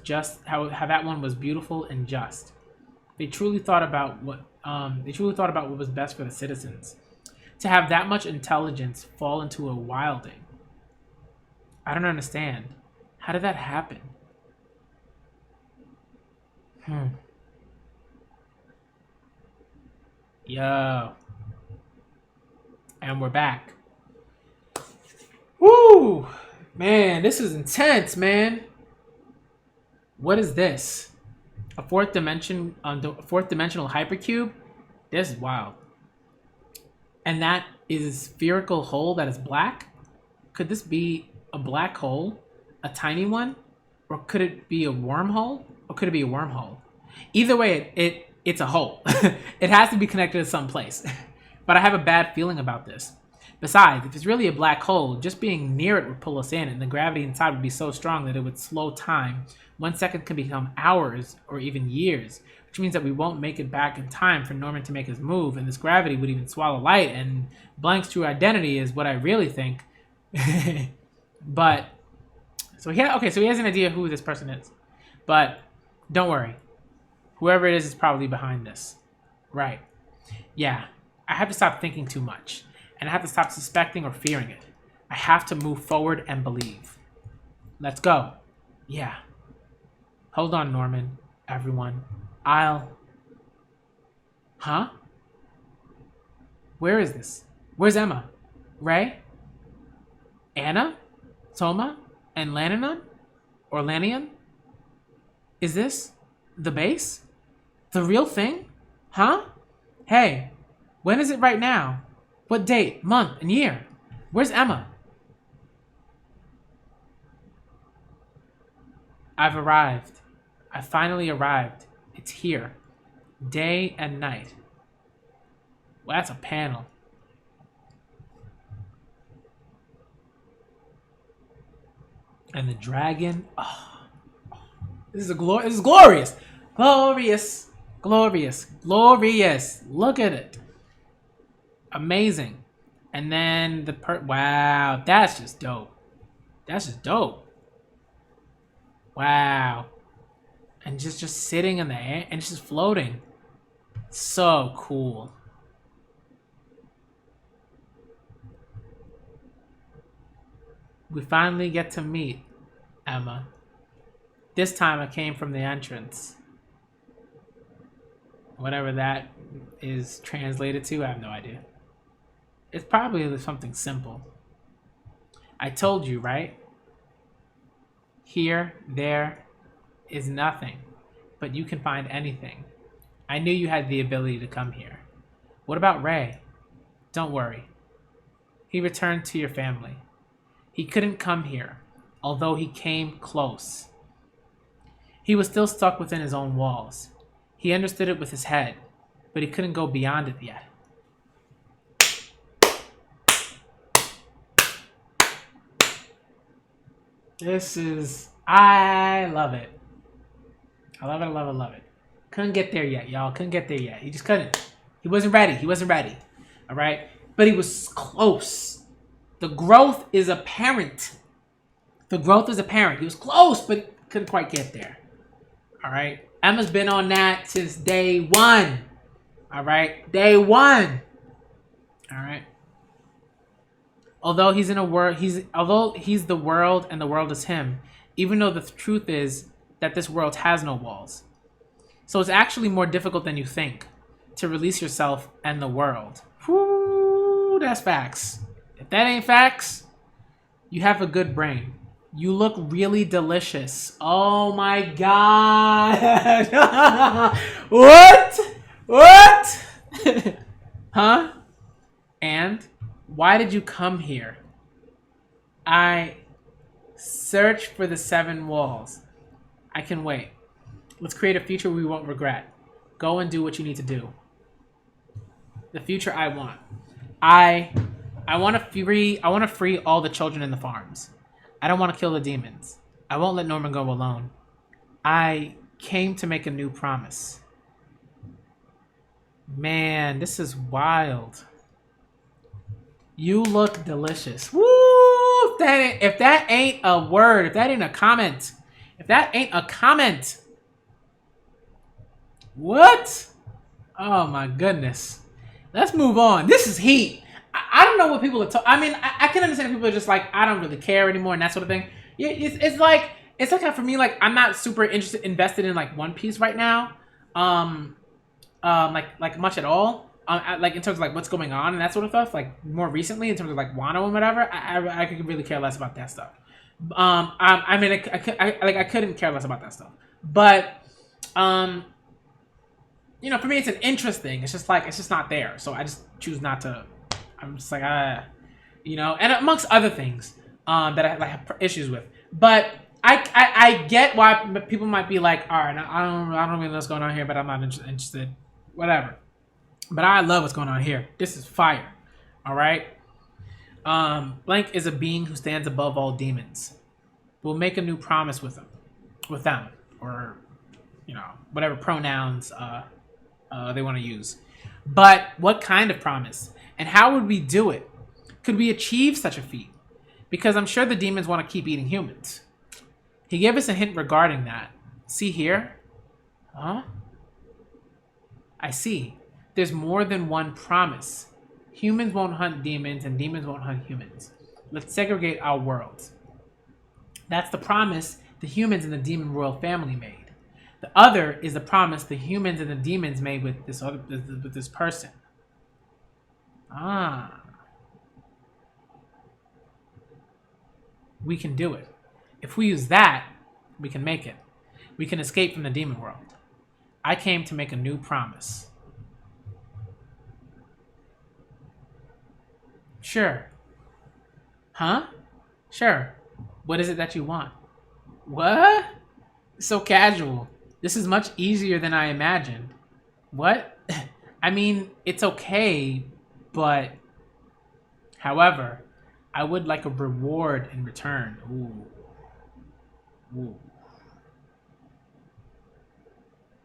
beautiful and just. They truly thought about what was best for the citizens. To have that much intelligence fall into a wilding. I don't understand. How did that happen? Yo. And we're back. Woo! Man, this is intense, man. What is this? A fourth dimensional hypercube? This is wild. And that is a spherical hole that is black? Could this be a black hole? A tiny one? Or could it be a wormhole? Either way, it's a hole. It has to be connected to some place. But I have a bad feeling about this. Besides, if it's really a black hole, just being near it would pull us in, and the gravity inside would be so strong that it would slow time. 1 second can become hours or even years, which means that we won't make it back in time for Norman to make his move, and this gravity would even swallow light, and Blank's true identity is what I really think. But, so he has an idea who this person is. But, don't worry. Whoever it is probably behind this. Right. Yeah, I have to stop thinking too much. And I have to stop suspecting or fearing it. I have to move forward and believe. Let's go. Yeah. Hold on, Norman. Everyone. Huh? Where is this? Where's Emma? Ray? Anna? Toma? And Laninan? Or Lanian? Is this the base? The real thing? Huh? Hey, when is it right now? What date, month, and year? Where's Emma? I've arrived. I finally arrived. It's here. Day and night. Well, that's a panel. And the dragon. Oh, this is glorious. Glorious. Look at it. Amazing. And then wow, that's just dope. Wow. And just sitting in the air and just floating. So cool. We finally get to meet Emma. This time I came from the entrance. Whatever that is translated to, I have no idea. It's probably something simple. I told you, right? Here, there is nothing, but you can find anything. I knew you had the ability to come here. What about Ray? Don't worry. He returned to your family. He couldn't come here, although he came close. He was still stuck within his own walls. He understood it with his head, but he couldn't go beyond it yet. I love it. I love it. Couldn't get there yet, y'all. He just couldn't. He wasn't ready. All right? But he was close. The growth is apparent. The growth is apparent. He was close, but couldn't quite get there. All right. Emma's been on that since day one. All right. Day one. All right. Although he's the world and the world is him, even though the truth is that this world has no walls. So it's actually more difficult than you think to release yourself and the world. Whoo, that's facts. If that ain't facts, you have a good brain. You look really delicious. Oh my god. What? Huh? And why did you come here? I search for the 7 walls. I can wait. Let's create a future we won't regret. Go and do what you need to do. The future I want. I want to free all the children in the farms. I don't want to kill the demons. I won't let Norman go alone. I came to make a new promise. Man, this is wild. You look delicious. Woo! If that ain't a word, if that ain't a comment, what? Oh my goodness. Let's move on. This is heat. I don't know what people are talking. I mean, I can understand people are just like, I don't really care anymore and that sort of thing. It's like how for me, like, I'm not super invested in like One Piece right now. Like much at all. Like in terms of like what's going on and that sort of stuff. Like more recently in terms of like Wano and whatever, I could really care less about that stuff. I mean, I couldn't care less about that stuff. But you know, for me, it's an interest thing. It's just not there. So I just choose not to. I'm just like, you know, and amongst other things that I like have issues with. But I get why people might be like, all right, I don't really know what's going on here, but I'm not interested. Whatever. But I love what's going on here. This is fire. All right. Blank is a being who stands above all demons. We'll make a new promise with them, or you know, whatever pronouns they want to use. But what kind of promise? And how would we do it? Could we achieve such a feat? Because I'm sure the demons want to keep eating humans. He gave us a hint regarding that. See here? Huh? I see. There's more than one promise. Humans won't hunt demons and demons won't hunt humans. Let's segregate our worlds. That's the promise the humans and the demon royal family made. The other is the promise the humans and the demons made with this person. We can do it. If we use that, we can make it. We can escape from the demon world. I came to make a new promise. Sure. Huh? Sure. What is it that you want? What? So casual. This is much easier than I imagined. What? I mean, it's okay, but... However, I would like a reward in return. Ooh.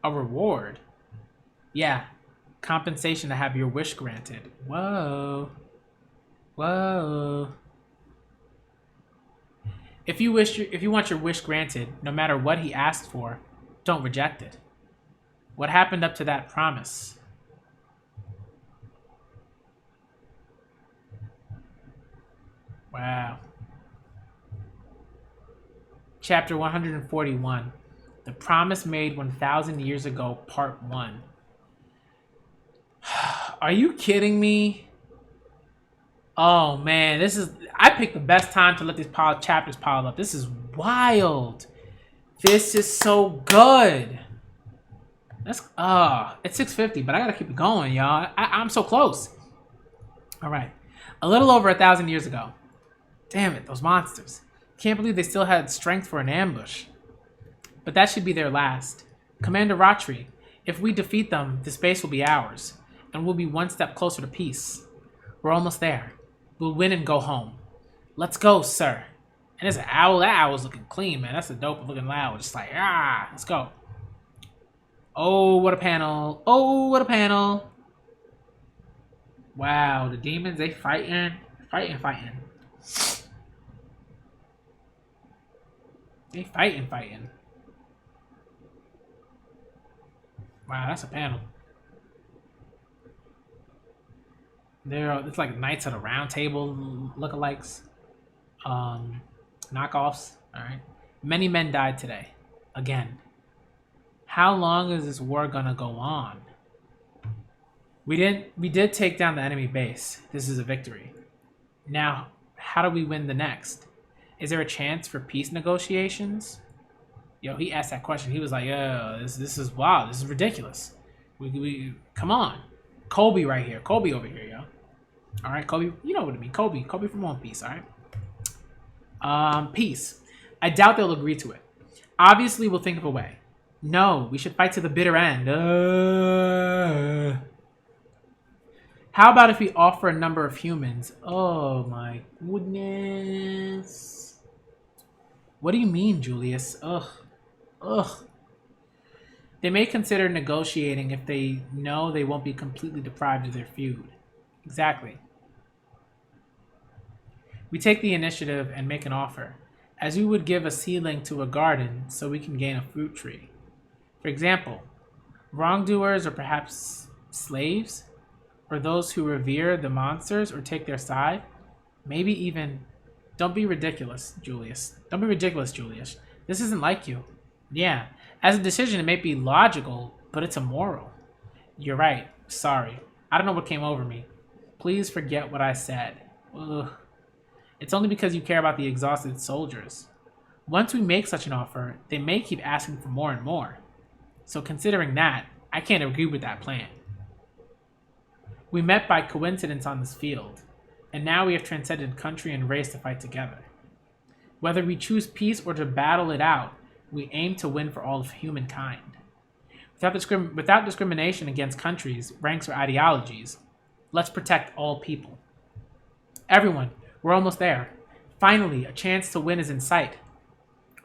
A reward? Yeah. Compensation to have your wish granted. Whoa. If you want your wish granted, no matter what he asks for, don't reject it. What happened up to that promise? Wow. Chapter 141. The Promise Made 1,000 Years Ago, Part 1. Are you kidding me? Oh man, I picked the best time to let these chapters pile up. This is wild. This is so good. It's 6:50, but I gotta keep it going, y'all. I'm so close. All right. A little over 1,000 years ago. Damn it, those monsters. Can't believe they still had strength for an ambush. But that should be their last. Commander Ratri, if we defeat them, this base will be ours, and we'll be one step closer to peace. We're almost there. We'll win and go home. Let's go, sir. And there's an owl. That owl's looking clean, man. That's a dope looking owl. Just like, let's go. Oh, what a panel. Oh, what a panel. Wow, the demons, they fighting. Fighting. They fighting. Wow, that's a panel. It's like Knights of the Round Table lookalikes. Knockoffs. Alright. Many men died today. Again. How long is this war gonna go on? We did take down the enemy base. This is a victory. Now, how do we win the next? Is there a chance for peace negotiations? Yo, he asked that question. He was like, "Yo, this is wow. This is ridiculous. We come on, Kobe right here. Kobe over here, yo. All right, Kobe. You know what I mean. Kobe from One Piece. All right. Peace. I doubt they'll agree to it. Obviously, we'll think of a way. No, we should fight to the bitter end. How about if we offer a number of humans? Oh my goodness. What do you mean, Julius? Ugh. They may consider negotiating if they know they won't be completely deprived of their feud. Exactly. We take the initiative and make an offer, as we would give a seedling to a garden so we can gain a fruit tree. For example, wrongdoers or perhaps slaves, or those who revere the monsters or take their side, maybe even... Don't be ridiculous, Julius. This isn't like you. Yeah, as a decision, it may be logical, but it's immoral. You're right. Sorry. I don't know what came over me. Please forget what I said. Ugh. It's only because you care about the exhausted soldiers. Once we make such an offer, they may keep asking for more and more. So considering that, I can't agree with that plan. We met by coincidence on this field, and now we have transcended country and race to fight together. Whether we choose peace or to battle it out, we aim to win for all of humankind. Without discrimination against countries, ranks, or ideologies, let's protect all people. Everyone, we're almost there. Finally, a chance to win is in sight.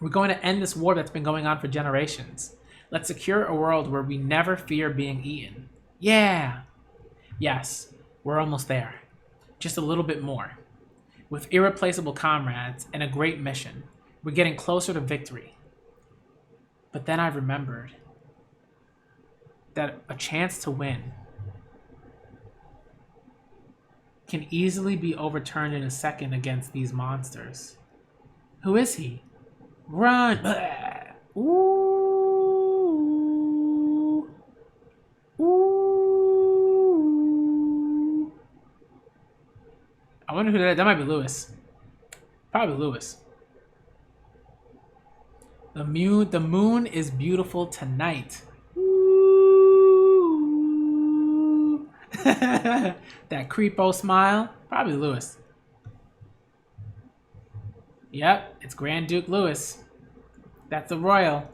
We're going to end this war that's been going on for generations. Let's secure a world where we never fear being eaten. Yeah! Yes, we're almost there. Just a little bit more. With irreplaceable comrades and a great mission, we're getting closer to victory. But then I remembered that a chance to win can easily be overturned in a second against these monsters. Who is he? Run! Ooh. I wonder who that might be. Lewis. Probably Lewis. The moon is beautiful tonight. Ooh. That creepo smile. Probably Lewis. Yep, it's Grand Duke Lewis. That's a royal.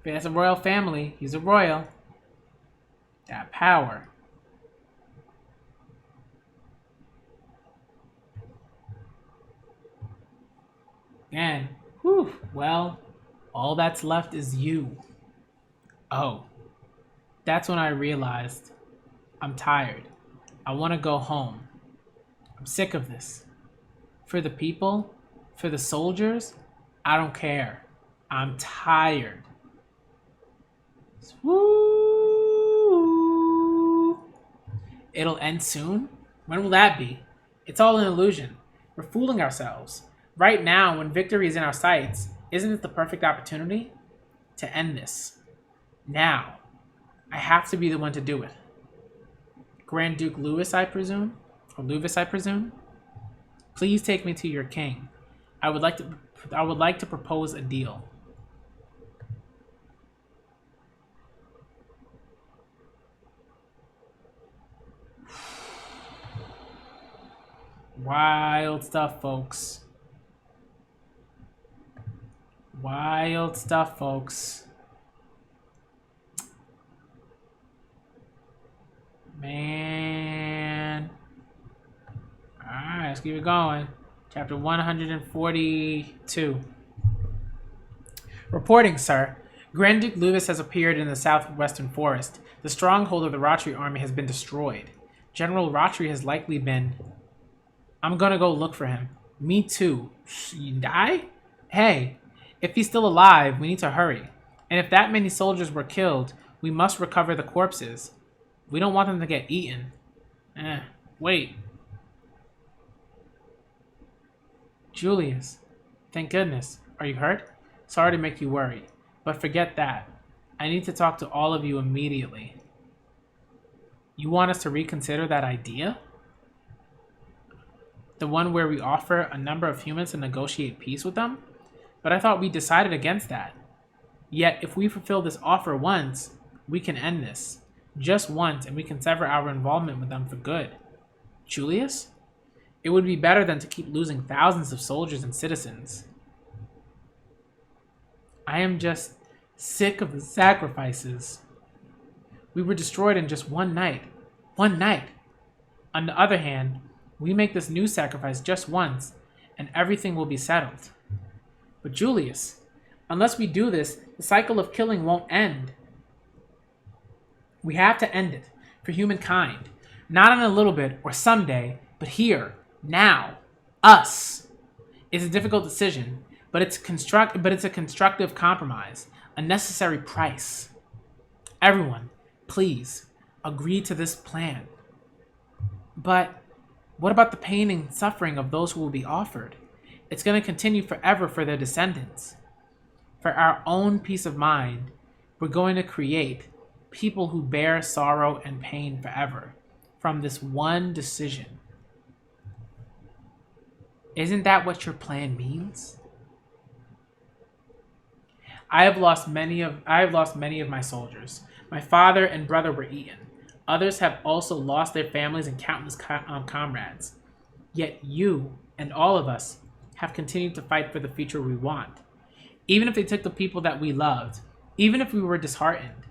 That's a royal family. He's a royal. That power. Man, whew, well, all that's left is you. Oh, that's when I realized I'm tired. I want to go home. I'm sick of this. For the people, for the soldiers, I don't care. I'm tired. Woo! It'll end soon? When will that be? It's all an illusion. We're fooling ourselves. Right now, when victory is in our sights, isn't it the perfect opportunity to end this? Now, I have to be the one to do it. Grand Duke Lewis, I presume? Or Luvis, I presume? Please take me to your king. I would like to propose a deal. Wild stuff, folks. Wild stuff, folks. Man. Alright, let's keep it going. Chapter 142. Reporting, sir. Grand Duke Lewis has appeared in the southwestern forest. The stronghold of the Rotary army has been destroyed. General Rotary has likely been... I'm gonna go look for him. Me too. You die? Hey, If he's still alive, we need to hurry. And if that many soldiers were killed, we must recover the corpses. We don't want them to get eaten. Wait. Julius. Thank goodness. Are you hurt? Sorry to make you worry. But forget that. I need to talk to all of you immediately. You want us to reconsider that idea? The one where we offer a number of humans to negotiate peace with them? But I thought we decided against that. Yet, if we fulfill this offer once, we can end this. Just once, and we can sever our involvement with them for good. Julius? It would be better than to keep losing thousands of soldiers and citizens. I am just sick of the sacrifices. We were destroyed in just one night. One night. On the other hand, we make this new sacrifice just once, and everything will be settled. But Julius, unless we do this, the cycle of killing won't end. We have to end it, for humankind. Not in a little bit or someday, but here, now, us. It's a difficult decision, but it's a constructive compromise, a necessary price. Everyone, please, agree to this plan. But what about the pain and suffering of those who will be offered? It's going to continue forever for their descendants. For our own peace of mind, we're going to create people who bear sorrow and pain forever from this one decision. Isn't that what your plan means? I have lost many of my soldiers. My father and brother were eaten. Others have also lost their families and countless comrades. Yet you and all of us have continued to fight for the future we want. Even if they took the people that we loved, even if we were disheartened,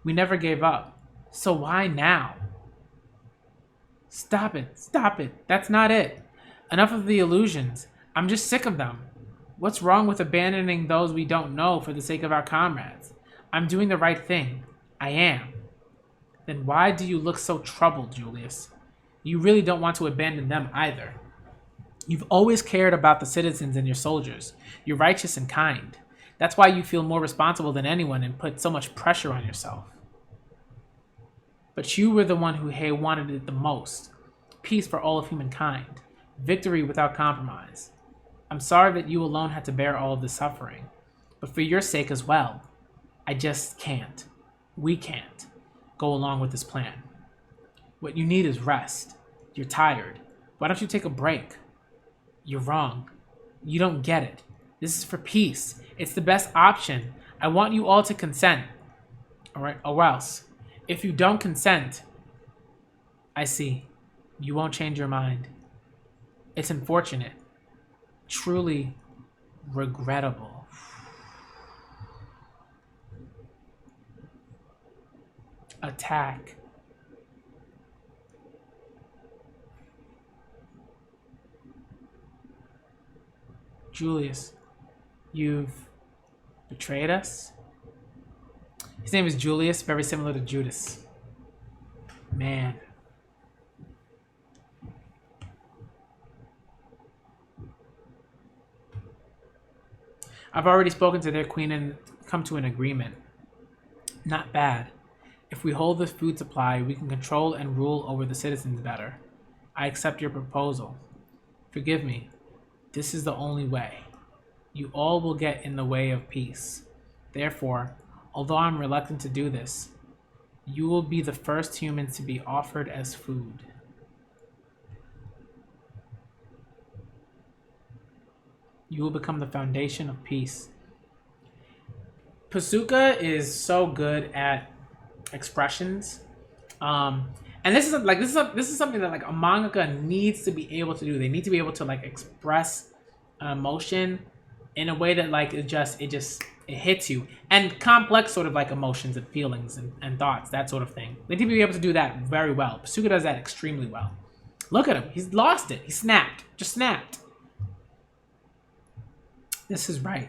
we never gave up. So why now? Stop it. That's not it. Enough of the illusions. I'm just sick of them. What's wrong with abandoning those we don't know for the sake of our comrades? I'm doing the right thing. I am. Then why do you look so troubled, Julius? You really don't want to abandon them either. You've always cared about the citizens and your soldiers. You're righteous and kind. That's why you feel more responsible than anyone and put so much pressure on yourself. But you were the one who wanted it the most. Peace for all of humankind. Victory without compromise. I'm sorry that you alone had to bear all of the suffering. But for your sake as well, I just can't. We can't go along with this plan. What you need is rest. You're tired. Why don't you take a break? You're wrong. You don't get it. This is for peace. It's the best option. I want you all to consent. All right? Or else, if you don't consent, I see. You won't change your mind. It's unfortunate. Truly regrettable. Attack. Julius, you've betrayed us? His name is Julius, very similar to Judas. Man. I've already spoken to their queen and come to an agreement. Not bad. If we hold this food supply, we can control and rule over the citizens better. I accept your proposal. Forgive me. This is the only way. You all will get in the way of peace. Therefore, although I'm reluctant to do this, you will be the first humans to be offered as food. You will become the foundation of peace. Pasuka is so good at expressions, and this is something that like a mangaka needs to be able to do. They need to be able to like express emotion in a way that like it hits you, and complex sort of like emotions and feelings and thoughts, that sort of thing. They need to be able to do that very well. Pasuka does that extremely well. Look at him. He's lost it. He snapped. Just snapped. This is right.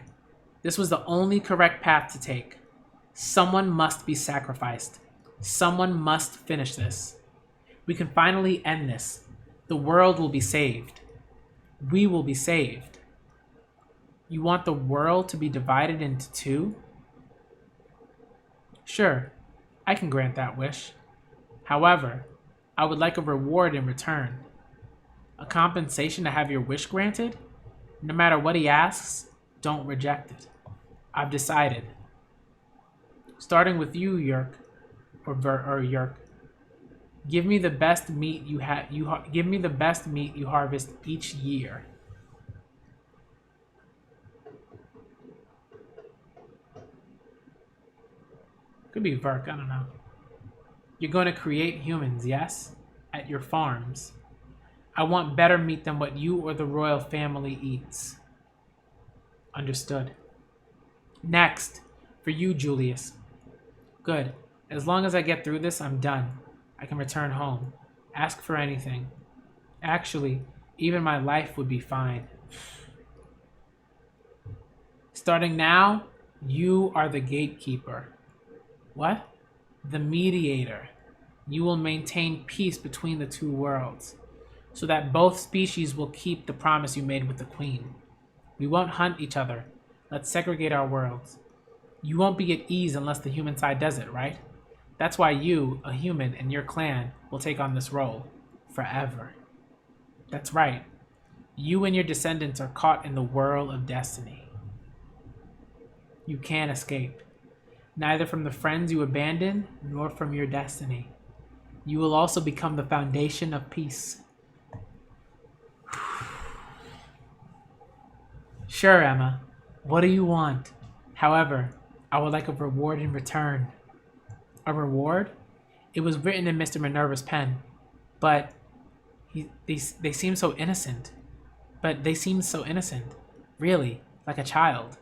This was the only correct path to take. Someone must be sacrificed. Someone must finish this. We can finally end this. The world will be saved. We will be saved. You want the world to be divided into two? Sure, I can grant that wish. However, I would like a reward in return. A compensation to have your wish granted? No matter what he asks, don't reject it. I've decided. Starting with you, Yerk, or Yerk. Give me the best meat give me the best meat you harvest each year. Could be Verk, I don't know. You're going to create humans, yes? At your farms. I want better meat than what you or the royal family eats. Understood. Next, for you, Julius. Good. As long as I get through this, I'm done. I can return home. Ask for anything. Actually, even my life would be fine. Starting now, you are the gatekeeper. What? The mediator. You will maintain peace between the two worlds, so that both species will keep the promise you made with the queen. We won't hunt each other. Let's segregate our worlds. You won't be at ease unless the human side does it, right? That's why you, a human, and your clan will take on this role. Forever. That's right. You and your descendants are caught in the whirl of destiny. You can't escape. Neither from the friends you abandon, nor from your destiny. You will also become the foundation of peace. Sure, Emma. What do you want? However, I would like a reward in return. A reward? It was written in Mr. Minerva's pen, but they seem so innocent. Really, like a child.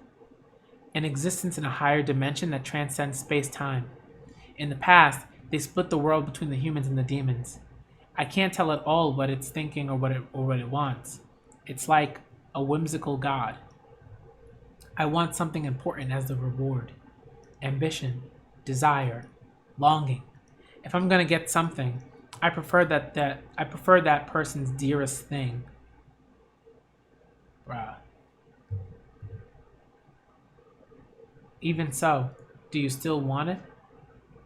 An existence in a higher dimension that transcends space-time. In the past, they split the world between the humans and the demons. I can't tell at all what it's thinking or what it wants. It's like a whimsical god. I want something important as the reward. Ambition, desire, longing. If I'm gonna get something, I prefer that person's dearest thing. Bruh. Even so, do you still want it?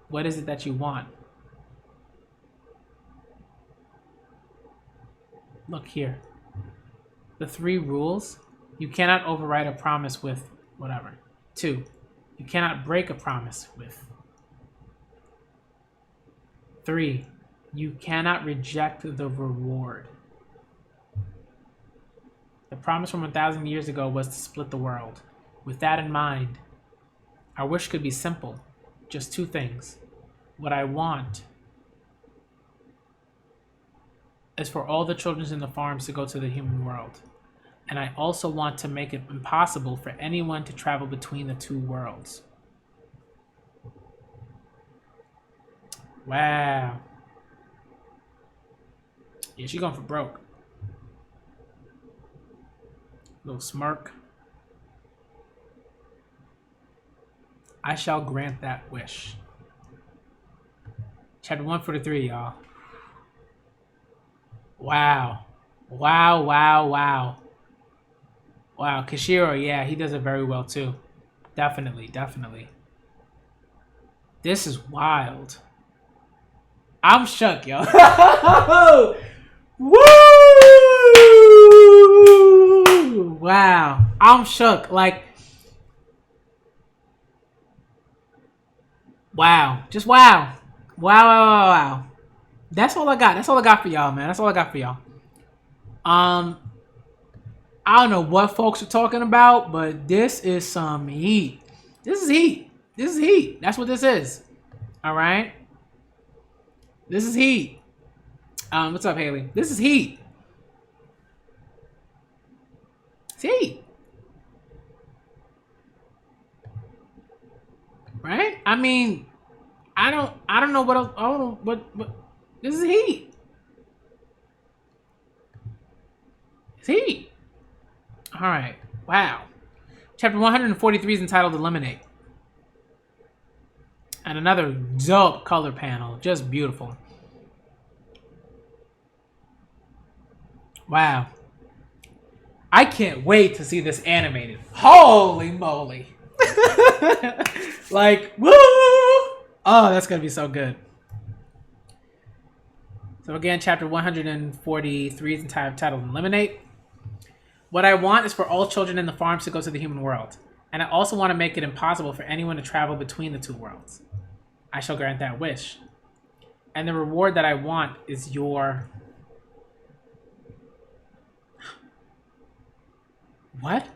What is it that you want? Look here. The 3 rules. You cannot override a promise with whatever. 2. You cannot break a promise with. 3. You cannot reject the reward. The promise from 1,000 years ago was to split the world. With that in mind, our wish could be simple. Just 2 things. What I want is for all the children in the farms to go to the human world. And I also want to make it impossible for anyone to travel between the 2 worlds. Wow. Yeah, she going for broke. Little smirk. I shall grant that wish. Chapter 143, y'all. Wow. Wow, wow, wow. Wow, Kishiro, yeah, he does it very well too. Definitely, definitely. This is wild. I'm shook, yo. Woo! Wow. I'm shook. Like, wow. Just wow. Wow, wow, wow, wow. That's all I got. That's all I got for y'all, man. That's all I got for y'all. I don't know what folks are talking about, but this is some heat. This is heat. This is heat. That's what this is. All right. This is heat. What's up, Haley? This is heat. It's heat. Right? I mean, I don't know what else. I don't know what. This is heat. It's heat. All right. Wow. Chapter 143 is entitled Eliminate. And another dope color panel. Just beautiful. Wow. I can't wait to see this animated. Holy moly. Like, woo! Oh, that's going to be so good. So again, chapter 143 is entitled Eliminate. What I want is for all children in the farms to go to the human world. And I also want to make it impossible for anyone to travel between the two worlds. I shall grant that wish. And the reward that I want is your... What?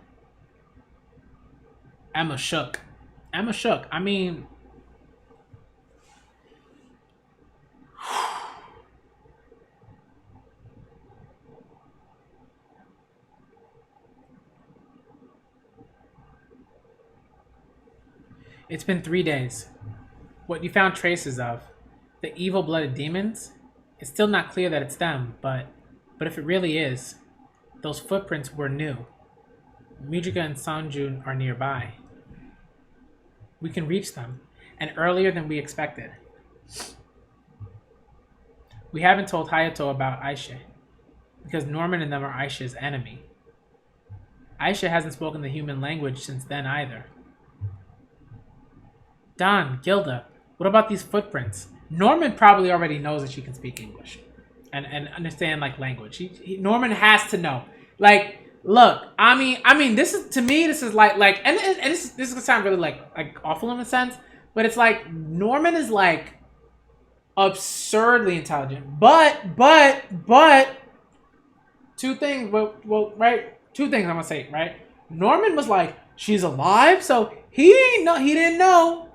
Emma shook. Emma shook. I mean... It's been 3 days. What you found traces of, the evil-blooded demons, it's still not clear that it's them, but if it really is, those footprints were new. Mujika and Sanju are nearby. We can reach them, and earlier than we expected. We haven't told Hayato about Aisha, because Norman and them are Aisha's enemy. Aisha hasn't spoken the human language since then either. Don, Gilda, what about these footprints? Norman probably already knows that she can speak English and understand like language. Norman has to know. Like, look, I mean, this is to me, this is like, and this is gonna sound really like awful in a sense, but it's like Norman is like absurdly intelligent. But two things. Well, right? Two things I'm gonna say. Right? Norman was like, she's alive, so he didn't know.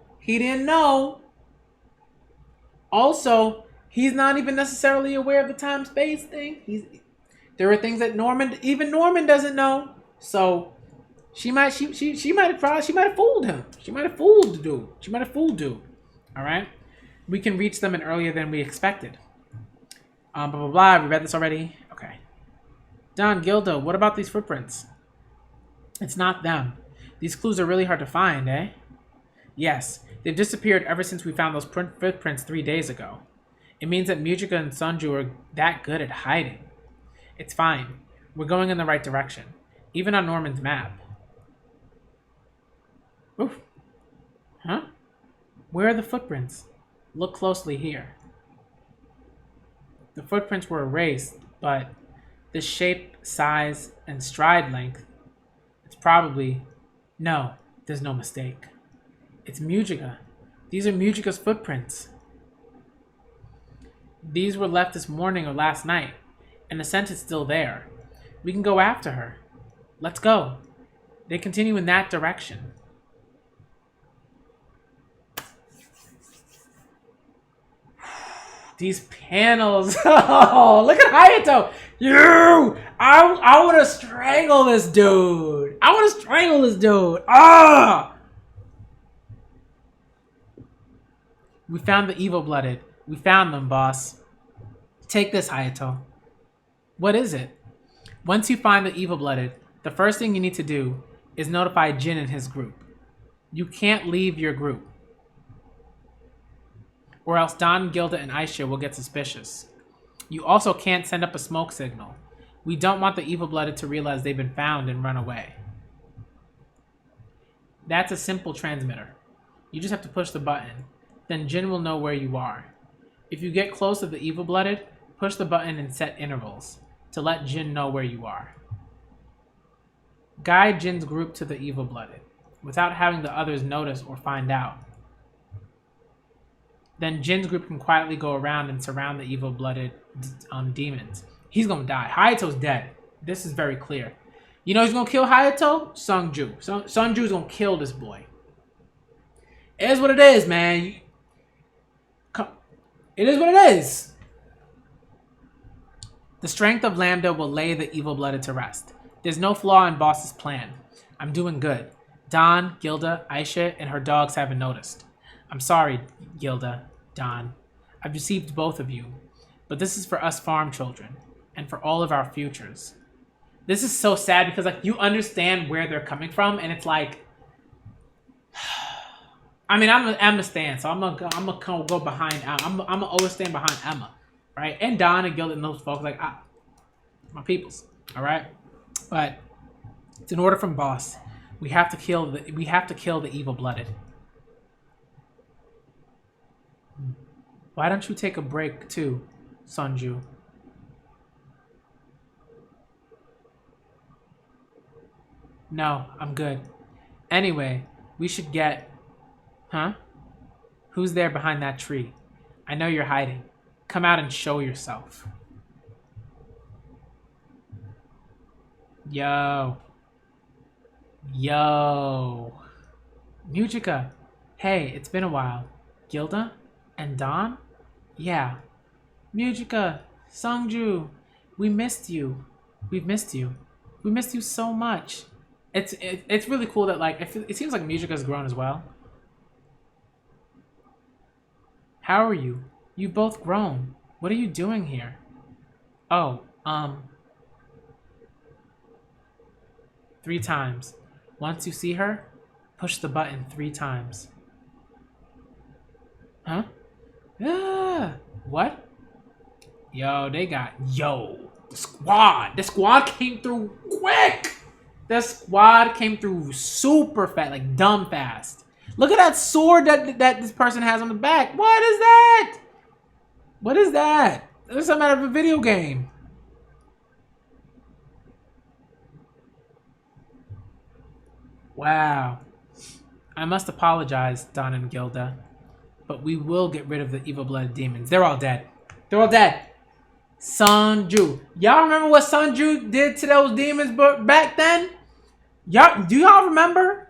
Also, he's not even necessarily aware of the time-space thing. There are things that even Norman doesn't know. So she might have fooled him. She might have fooled dude. All right, we can reach them earlier than we expected. Blah blah blah. We read this already. Okay. Don, Gilda, what about these footprints? It's not them. These clues are really hard to find, eh? Yes, they've disappeared ever since we found those footprints 3 days ago. It means that Mujika and Sanju are that good at hiding. It's fine. We're going in the right direction, even on Norman's map. Oof. Huh? Where are the footprints? Look closely here. The footprints were erased, but the shape, size, and stride length, it's probably... No, there's no mistake. It's Mujika. These are Mujika's footprints. These were left this morning or last night, and the scent is still there. We can go after her. Let's go. They continue in that direction. These panels. Oh, look at Hayato. I want to strangle this dude. Ah! We found the evil-blooded. We found them, boss. Take this, Hayato. What is it? Once you find the evil-blooded, the first thing you need to do is notify Jin and his group. You can't leave your group, or else Don, Gilda, and Aisha will get suspicious. You also can't send up a smoke signal. We don't want the evil-blooded to realize they've been found and run away. That's a simple transmitter. You just have to push the button. Then Jin will know where you are. If you get close to the evil-blooded, push the button and set intervals to let Jin know where you are. Guide Jin's group to the evil-blooded without having the others notice or find out. Then Jin's group can quietly go around and surround the evil-blooded demons. He's gonna die. Hayato's dead. This is very clear. You know who's gonna kill Hayato? Sanju. Sanju's gonna kill this boy. It is what it is, man. It is what it is. The strength of Lambda will lay the evil-blooded to rest. There's no flaw in Boss's plan. I'm doing good. Don, Gilda, Aisha, and her dogs haven't noticed. I'm sorry, Gilda, Don. I've deceived both of you. But this is for us farm children, and for all of our futures. This is so sad because like you understand where they're coming from, and it's like... I mean, I'm an Emma stan, so I'm gonna go behind Emma. I'm gonna always stand behind Emma, right? And Don and Gilda and those folks, like, my peoples, all right? But It's an order from boss. We have to kill the evil-blooded. Why don't you take a break too, Sunju? No, I'm good. Anyway, we should get... Huh? Who's there behind that tree? I know you're hiding. Come out and show yourself. Yo. Yo. Mujika. Hey, it's been a while. Gilda? And Dawn? Yeah. Mujika. Sungju. We missed you. We've missed you. We missed you so much. It's really cool that, like, it seems like Mujika's grown as well. How are you? You've both grown. What are you doing here? Oh, 3 times. Once you see her, push the button 3 times. Huh? Ah, what? Yo, they got... Yo, the squad. The squad came through quick. The squad came through super fast, like dumb fast. Look at that sword that this person has on the back. What is that? What is that? It's something out of a video game. Wow. I must apologize, Don and Gilda, but we will get rid of the evil-blooded demons. They're all dead. They're all dead. Sunju. Y'all remember what Sunju did to those demons back then? Do y'all remember?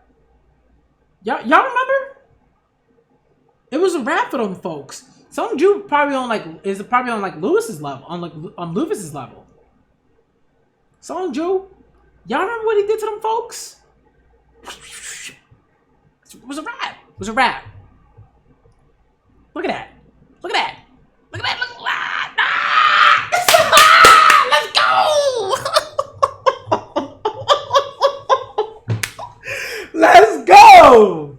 Y'all remember? It was a wrap for them folks. Sunju probably on like Lewis's level, on Lewis's level. Sunju, y'all remember what he did to them folks? It was a wrap. It was a wrap. Look at that. Look at that. Look at that. Look at that. Let's go. Let's go.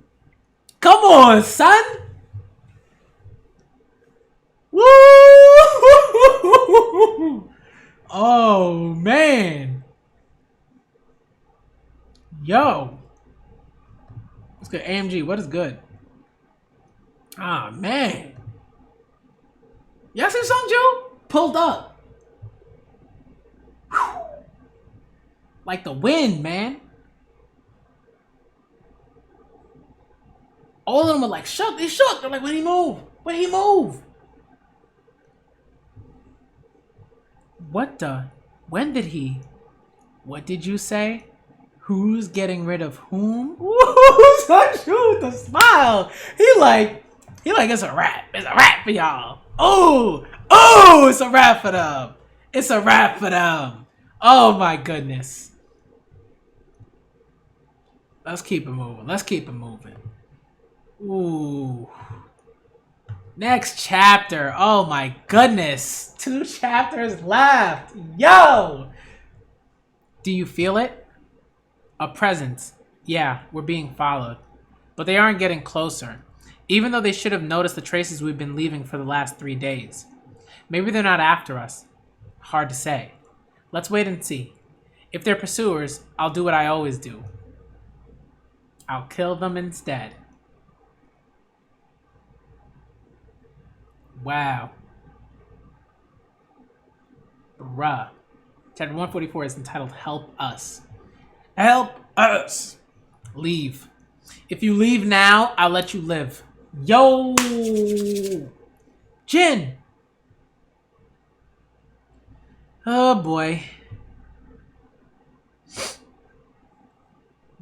Come on, son. Woo! Oh, man. Yo. What's good? AMG, what is good? Ah, man. Y'all see Sunju? Pulled up. Whew. Like the wind, man. All of them were like shook. They shook. They're like, when he move? When he move? What the? When did he? What did you say? Who's getting rid of whom? Ooh, Sunju with the smile. He like, it's a wrap. It's a wrap for y'all. Oh, it's a wrap for them. It's a wrap for them. Oh my goodness. Let's keep it moving. Let's keep it moving. Ooh. Next chapter. Oh my goodness. 2 chapters left. Yo. Do you feel it? A presence. Yeah, we're being followed. But they aren't getting closer. Even though they should have noticed the traces we've been leaving for the last 3 days. Maybe they're not after us. Hard to say. Let's wait and see. If they're pursuers, I'll do what I always do. I'll kill them instead. Wow. Bruh. Chapter 144 is entitled Help Us. Help us. Leave. If you leave now, I'll let you live. Yo! Jin! Oh boy.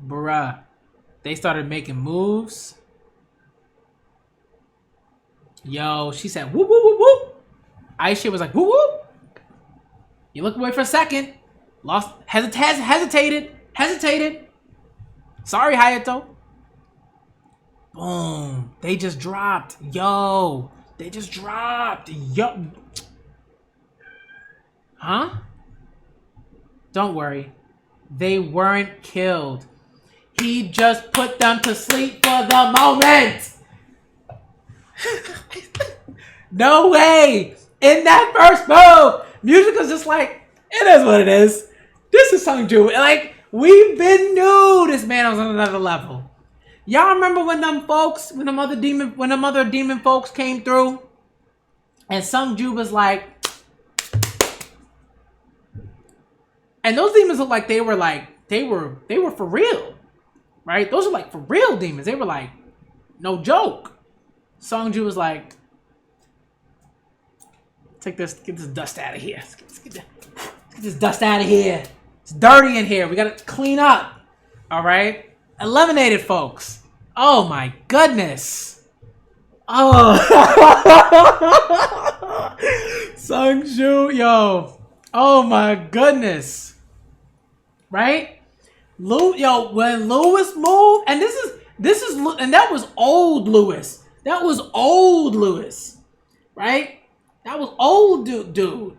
Bruh. They started making moves. Yo, she said whoop whoop whoop whoop. Aisha was like whoop whoop. You look away for a second. Lost hesitated. Sorry, Hayato. Boom. They just dropped. Yo. They just dropped. Yo. Huh? Don't worry. They weren't killed. He just put them to sleep for the moment. No way. In that first move, Music was just like, it is what it is. This is Sungju. Like, We been knew this man was on another level. Y'all remember when them folks, when them other demon folks came through, and Sungju was like, and those demons looked like they were for real, right? Those are like for real demons. They were like, no joke. Sungju was like, get this dust out of here. Get this dust out of here. It's dirty in here. We gotta clean up. All right, eliminated folks. Oh my goodness. Oh, Sungju, yo. Oh my goodness. Right? When Lewis moved, and this is, and that was old Lewis. That was old Lewis, right? That was old dude,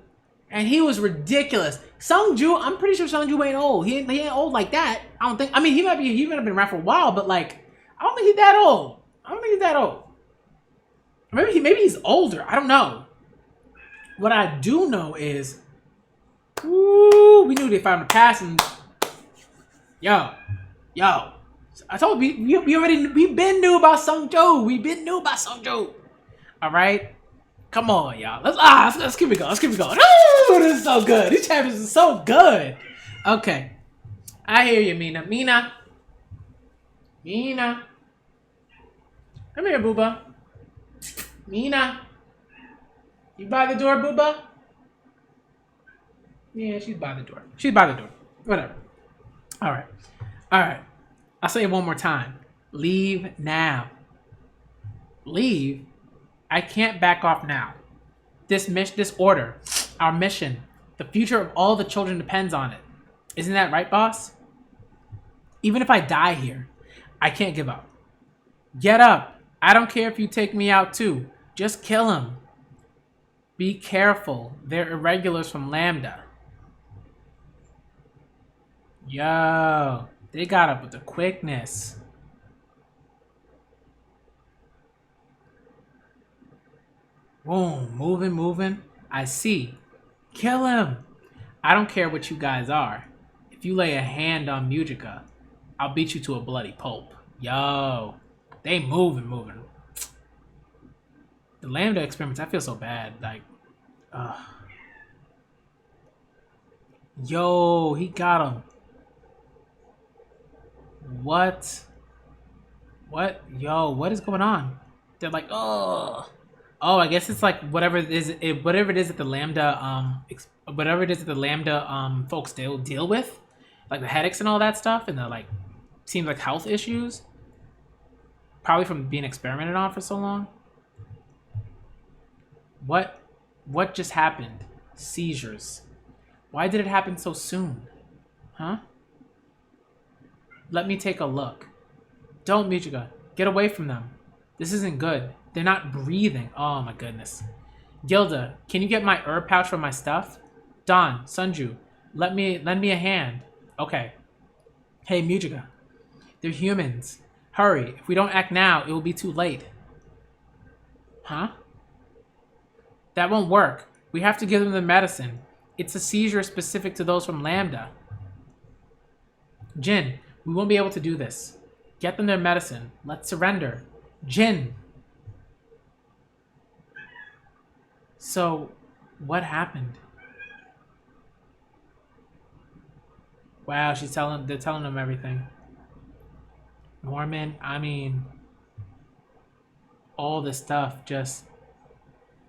and he was ridiculous. Sungju, I'm pretty sure Sungju ain't old. He ain't old like that. I don't think. I mean, he might have been around for a while, but like, I don't think he's that old. Maybe he's older. I don't know. What I do know is, we knew they found the pass, and yo, I told you we been knew about Sungju. All right, come on, y'all. Let's keep it going. Ooh, this is so good. These chapters are so good. Okay, I hear you, Mina. Come here, Booba. Mina, you by the door, Booba? Yeah, she's by the door. Whatever. All right. I'll say it one more time. Leave now. Leave? I can't back off now. This order, our mission, the future of all the children depends on it. Isn't that right, boss? Even if I die here, I can't give up. Get up. I don't care if you take me out too. Just kill him. Be careful. They're irregulars from Lambda. Yo, they got up with the quickness. Boom, moving. I see. Kill him. I don't care what you guys are. If you lay a hand on Mujika, I'll beat you to a bloody pulp. Yo, they moving. The Lambda experiments, I feel so bad. Like, yo, he got him. What? Yo, what is going on? They're like, oh, I guess it's like whatever it is that the Lambda, folks deal with, like the headaches and all that stuff, and the like, seems like health issues, probably from being experimented on for so long. What just happened? Seizures. Why did it happen so soon? Huh? Let me take a look. Don't, Mujika. Get away from them. This isn't good. They're not breathing. Oh my goodness. Gilda, can you get my herb pouch from my stuff? Don, Sunju, lend me a hand. Okay. Hey, Mujika. They're humans. Hurry. If we don't act now, it will be too late. Huh? That won't work. We have to give them the medicine. It's a seizure specific to those from Lambda. Jin, we won't be able to do this. Get them their medicine. Let's surrender. Jin. So, what happened? Wow, they're telling them everything. Norman, I mean, all this stuff just,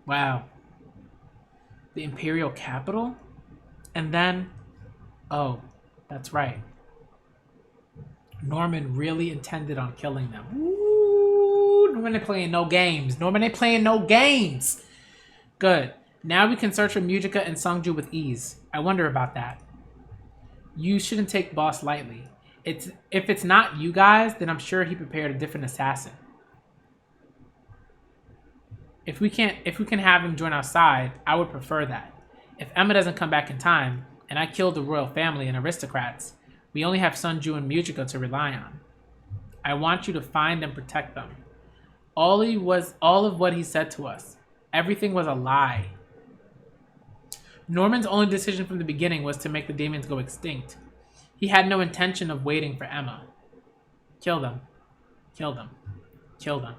wow. The Imperial capital? And then, oh, that's right. Norman really intended on killing them. Ooh, Norman ain't playing no games. Good. Now we can search for Mujika and Sungju with ease. I wonder about that. You shouldn't take boss lightly. If it's not you guys, then I'm sure he prepared a different assassin. If we can have him join our side, I would prefer that. If Emma doesn't come back in time, and I killed the royal family and aristocrats, we only have Sunju and Mujika to rely on. I want you to find and protect them. All of what he said to us. Everything was a lie. Norman's only decision from the beginning was to make the demons go extinct. He had no intention of waiting for Emma. Kill them. Kill them. Kill them.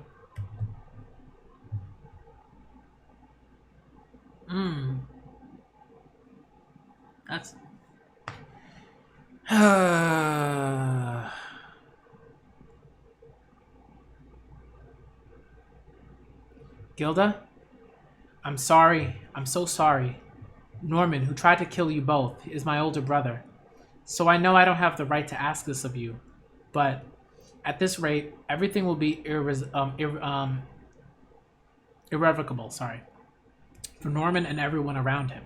That's... Gilda? I'm sorry. I'm so sorry. Norman, who tried to kill you both, is my older brother. So I know I don't have the right to ask this of you. But at this rate, everything will be irrevocable, for Norman and everyone around him.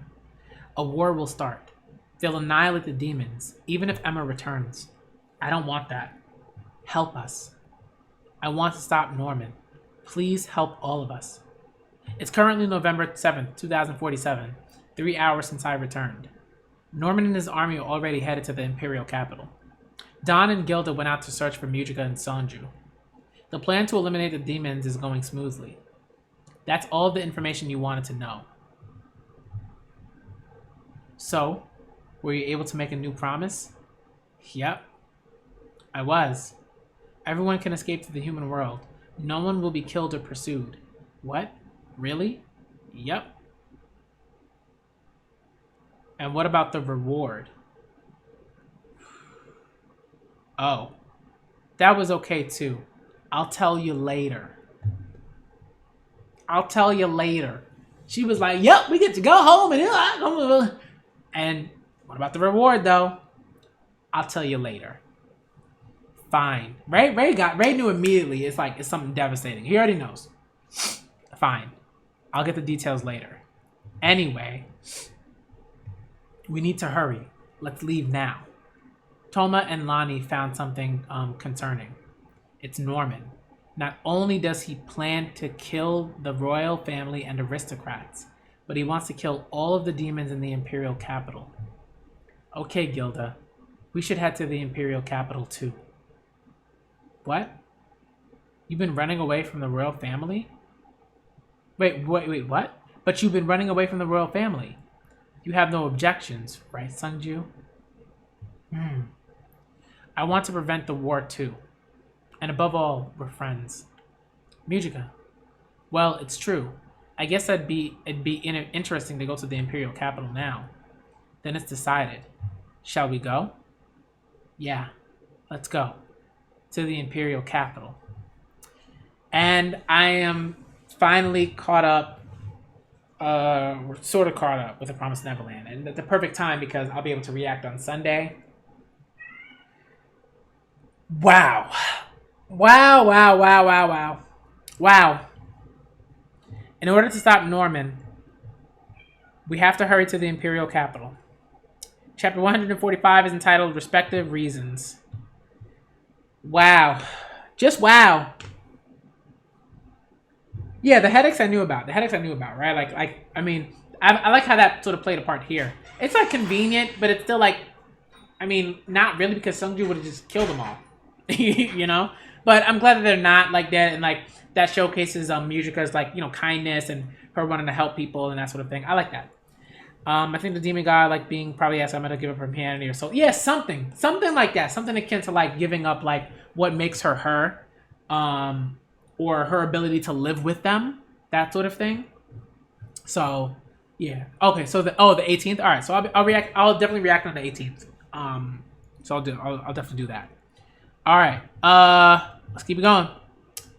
A war will start. They'll annihilate the demons, even if Emma returns. I don't want that. Help us. I want to stop Norman. Please help all of us. It's currently November 7th, 2047, 3 hours since I returned. Norman and his army are already headed to the Imperial capital. Don and Gilda went out to search for Mujika and Sanju. The plan to eliminate the demons is going smoothly. That's all the information you wanted to know. So, were you able to make a new promise? Yep. I was. Everyone can escape to the human world. No one will be killed or pursued. What? Really? Yep. And what about the reward? Oh. That was okay too. I'll tell you later. I'll tell you later. She was like, yep, we get to go home and what about the reward though? I'll tell you later. Fine. Ray knew immediately it's something devastating. He already knows. Fine. I'll get the details later. Anyway, we need to hurry. Let's leave now. Toma and Lonnie found something concerning. It's Norman. Not only does he plan to kill the royal family and aristocrats, but he wants to kill all of the demons in the Imperial capital. Okay, Gilda. We should head to the Imperial capital too. What? You've been running away from the royal family? Wait, what? But you've been running away from the royal family. You have no objections, right, Sungju? I want to prevent the war too. And above all, we're friends. Mujika. Well, it's true. I guess it'd be interesting to go to the Imperial capital now. Then it's decided. Shall we go? Yeah, let's go. To the Imperial capital. And I am finally caught up. We're sort of caught up with The Promised Neverland. And at the perfect time because I'll be able to react on Sunday. Wow. Wow. In order to stop Norman, we have to hurry to the Imperial capital. Chapter 145 is entitled Respective Reasons. Wow. Just wow. Yeah, the headaches I knew about. Right? I mean, I like how that sort of played a part here. It's convenient, but it's still not really because Sungju would have just killed them all. You know? But I'm glad that they're not like that, and that showcases Mujika's kindness and her wanting to help people and that sort of thing. I like that. I think the demon god being probably asked, I'm gonna give up her humanity or so. Yeah, something like that. Something akin to giving up what makes her her, or her ability to live with them, that sort of thing. So yeah. Okay. So the 18th. All right. So I'll react. I'll definitely react on the 18th. So I'll definitely do that. All right, let's keep it going.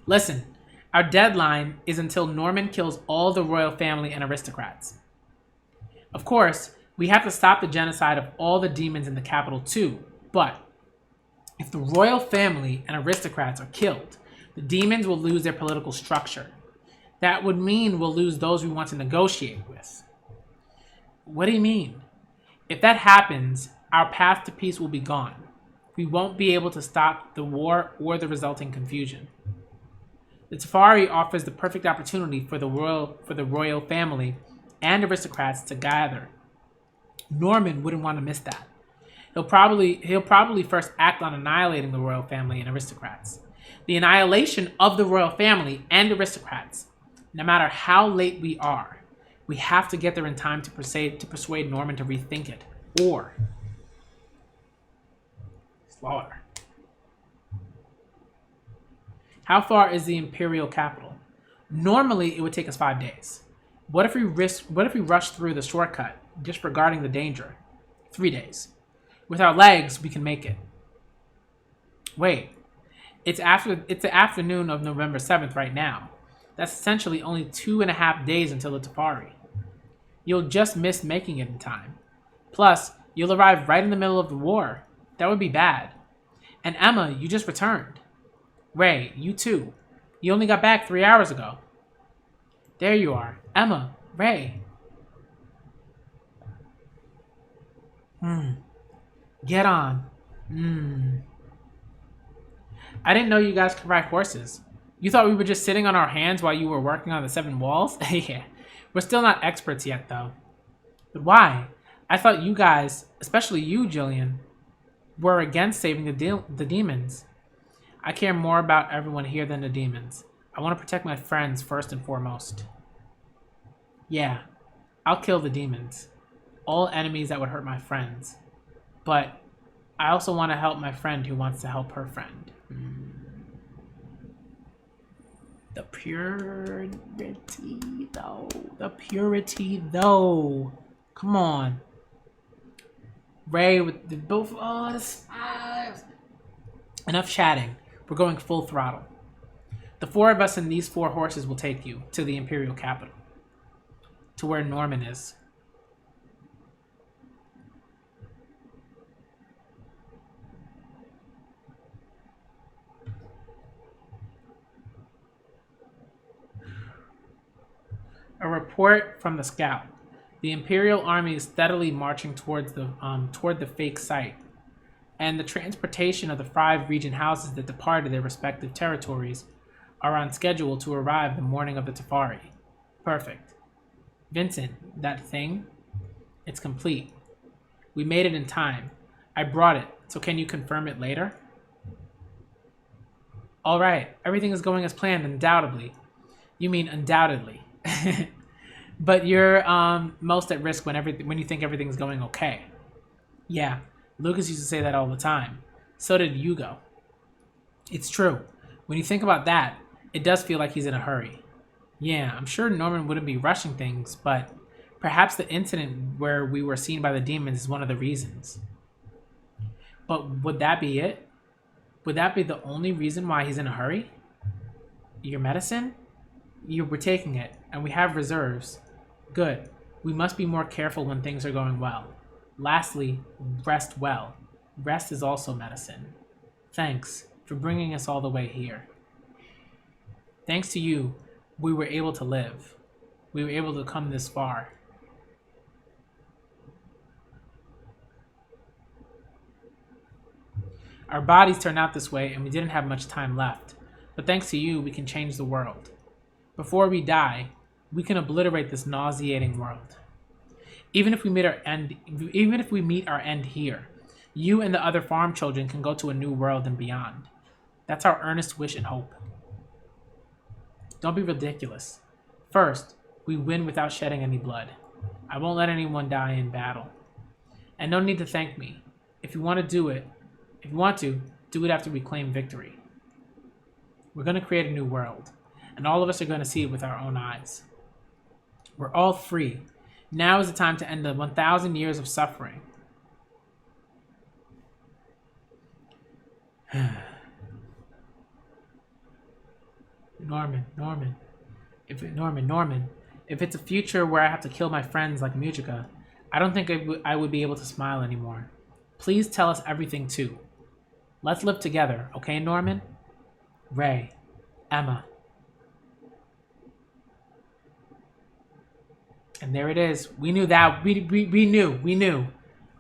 Listen, our deadline is until Norman kills all the royal family and aristocrats. Of course, we have to stop the genocide of all the demons in the capital too, but if the royal family and aristocrats are killed, the demons will lose their political structure. That would mean we'll lose those we want to negotiate with. What do you mean? If that happens, our path to peace will be gone. We won't be able to stop the war or the resulting confusion. The Teferi offers the perfect opportunity for the royal family and aristocrats to gather. Norman wouldn't want to miss that. He'll probably first act on annihilating the royal family and aristocrats. The annihilation of the royal family and aristocrats, no matter how late we are, we have to get there in time to persuade Norman to rethink it. Or Slaughter. How far is the Imperial capital? Normally, it would take us 5 days. What if we rush through the shortcut, disregarding the danger? 3 days. With our legs, we can make it. Wait, it's the afternoon of November 7th right now. That's essentially only 2.5 days until the Tafari. You'll just miss making it in time. Plus, you'll arrive right in the middle of the war. That would be bad. And Emma, you just returned. Ray, you too. You only got back 3 hours ago. There you are. Emma, Ray. Get on. I didn't know you guys could ride horses. You thought we were just sitting on our hands while you were working on the 7 walls? Yeah. We're still not experts yet, though. But why? I thought you guys, especially you, Jillian, were against saving the demons. I care more about everyone here than the demons. I want to protect my friends first and foremost. Yeah, I'll kill the demons. All enemies that would hurt my friends. But I also want to help my friend who wants to help her friend. The purity, though. The purity, though. Come on. Ray with the both. Oh, the spies. Enough chatting. We're going full throttle. The 4 of us and these 4 horses will take you to the Imperial capital. To where Norman is. A report from the scout. The Imperial army is steadily marching toward the fake site, and the transportation of the 5 region houses that departed their respective territories are on schedule to arrive the morning of the Tafari. Perfect. Vincent, that thing? It's complete. We made it in time. I brought it, so can you confirm it later? All right, everything is going as planned, undoubtedly. You mean undoubtedly. But you're most at risk when you think everything's going okay. Yeah, Lucas used to say that all the time. So did Hugo. It's true. When you think about that, it does feel like he's in a hurry. Yeah, I'm sure Norman wouldn't be rushing things, but perhaps the incident where we were seen by the demons is one of the reasons. But would that be it? Would that be the only reason why he's in a hurry? Your medicine? You were taking it, and we have reserves. Good. We must be more careful when things are going well. Lastly, rest well. Rest is also medicine. Thanks for bringing us all the way here. Thanks to you, we were able to live. We were able to come this far. Our bodies turned out this way, and we didn't have much time left. But thanks to you, we can change the world. Before we die, we can obliterate this nauseating world. Even if we meet our end here, you and the other farm children can go to a new world and beyond. That's our earnest wish and hope. Don't be ridiculous. First, we win without shedding any blood. I won't let anyone die in battle. And no need to thank me. If you want to, do it after we claim victory. We're going to create a new world, and all of us are going to see it with our own eyes. We're all free. Now is the time to end the 1,000 years of suffering. Norman. If it's a future where I have to kill my friends like Mujika, I don't think I would be able to smile anymore. Please tell us everything too. Let's live together, okay, Norman? Ray, Emma. And there it is. We knew that. We knew.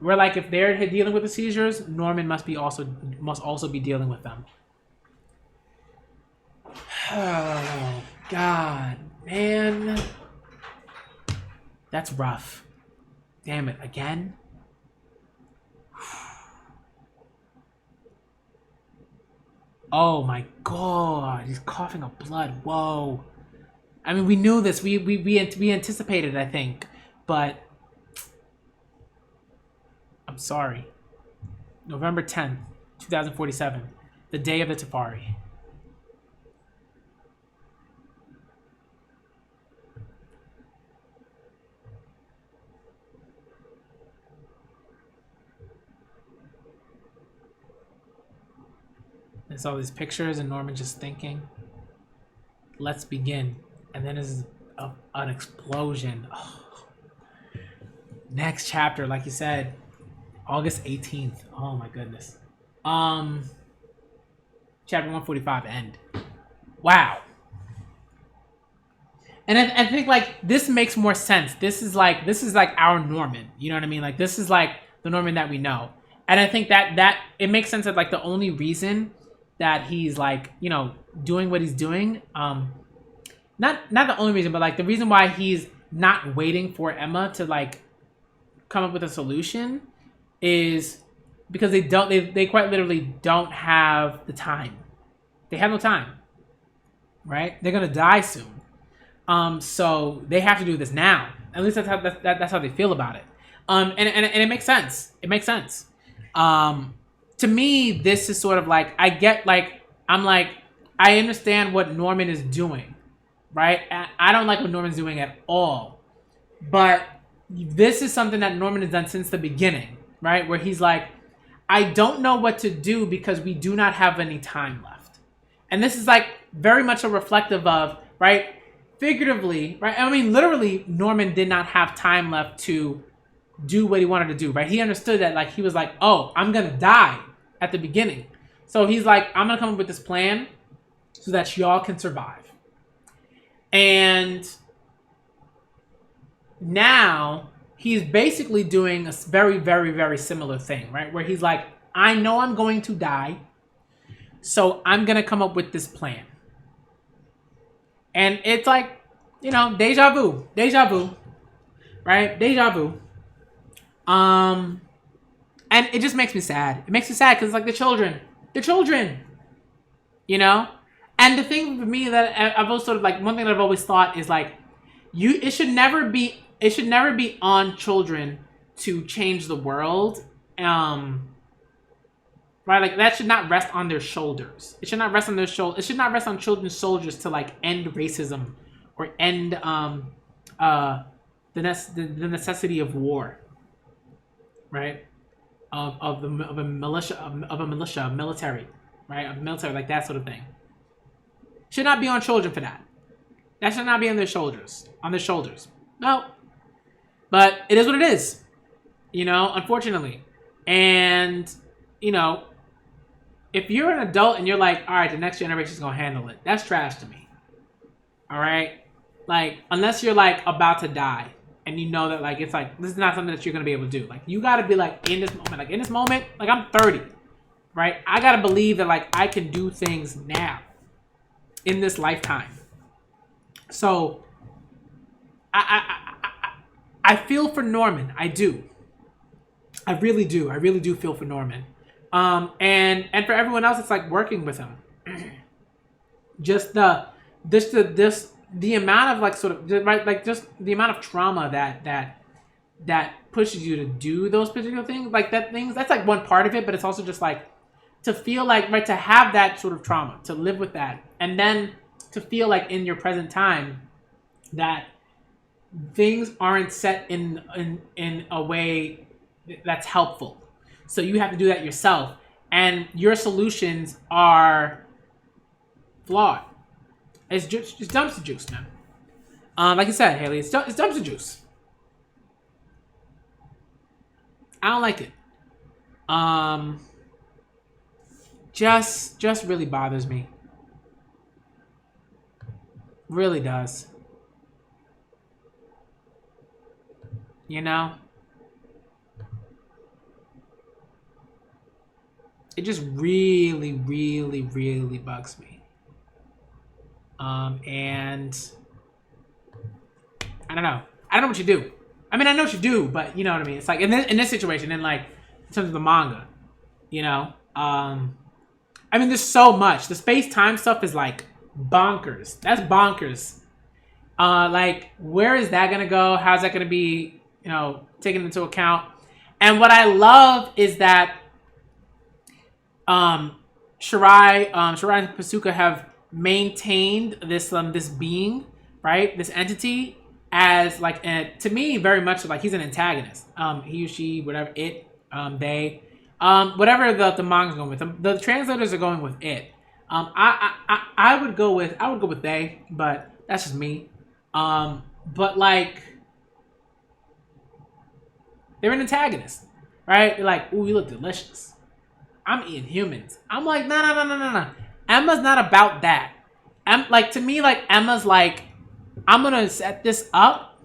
We're like, if they're dealing with the seizures, Norman must also be dealing with them. Oh God, man. That's rough. Damn it, again? Oh my God, he's coughing up blood. Whoa. I mean, we knew this. We anticipated, I think, but I'm sorry. November 10th, 2047, the day of the Tafari. There's all these pictures and Norman just thinking, let's begin. And then there's an explosion. Oh. Next chapter, like you said, August 18th. Oh my goodness. Chapter 145 end. Wow. And I think like this makes more sense. This is like our Norman. You know what I mean? Like this is like the Norman that we know. And I think that it makes sense that like the only reason that he's like, you know, doing what he's doing, not the only reason, but like the reason why he's not waiting for Emma to like come up with a solution is because they quite literally don't have the time. They have no time, right? They're gonna die soon, so they have to do this now. At least that's how they feel about it. And it makes sense. It makes sense. To me, this is sort of like I understand what Norman is doing, right? I don't like what Norman's doing at all, but this is something that Norman has done since the beginning, right? Where he's like, I don't know what to do because we do not have any time left. And this is like very much a reflective of, right? Figuratively, right? I mean, literally, Norman did not have time left to do what he wanted to do, right? He understood that, like, he was like, oh, I'm going to die at the beginning. So he's like, I'm going to come up with this plan so that y'all can survive. And now he's basically doing a very, very, very similar thing, right? Where he's like, I know I'm going to die, so I'm going to come up with this plan. And it's like, you know, deja vu, right? Deja vu. And it just makes me sad. It makes me sad because it's like the children, you know? And the thing for me that I've always sort of like, one thing that I've always thought is like, it should never be on children to change the world. Right? Like that should not rest on their shoulders. It should not rest on their shoulders. It should not rest on children's shoulders to like end racism or end the necessity of war. Right? Of a military, right? Of military, like that sort of thing. Should not be on children for that. That should not be on their shoulders. No. But it is what it is. You know, unfortunately. And, you know, if you're an adult and you're like, all right, the next generation's gonna handle it, that's trash to me. All right? Like, unless you're like about to die and you know that like it's like this is not something that you're gonna be able to do. Like you gotta be like in this moment, like I'm 30, right? I gotta believe that like I can do things now in this lifetime. So I feel for Norman. I do. I really do feel for Norman. And for everyone else, it's like working with him. Just the amount of like sort of right, like just the amount of trauma that pushes you to do those particular things, like that's like one part of it, but it's also just like to feel like, right, to have that sort of trauma, to live with that, and then to feel like in your present time that things aren't set in a way that's helpful. So you have to do that yourself, and your solutions are flawed. It's dumpster juice, man. Like you said, Haley, it's dumpster juice. I don't like it. Just really bothers me. Really does. You know? It just really, really, really bugs me. And I don't know. I don't know what you do. I mean, I know what you do, but you know what I mean? It's like in this situation, and like in terms of the manga, you know? I mean, there's so much. The space-time stuff is like bonkers. That's bonkers. Like, where is that gonna go? How's that gonna be, you know, taken into account? And what I love is that um, Shirai and Pasuka have maintained this being, right? This entity as like to me very much like he's an antagonist. He, she, whatever it, they, whatever the manga's going with. The translators are going with it. I would go with they, but that's just me. But like they're an antagonist, right? They're like, ooh, you look delicious. I'm eating humans. I'm like, no. Emma's not about that. Like to me, like Emma's like, I'm gonna set this up,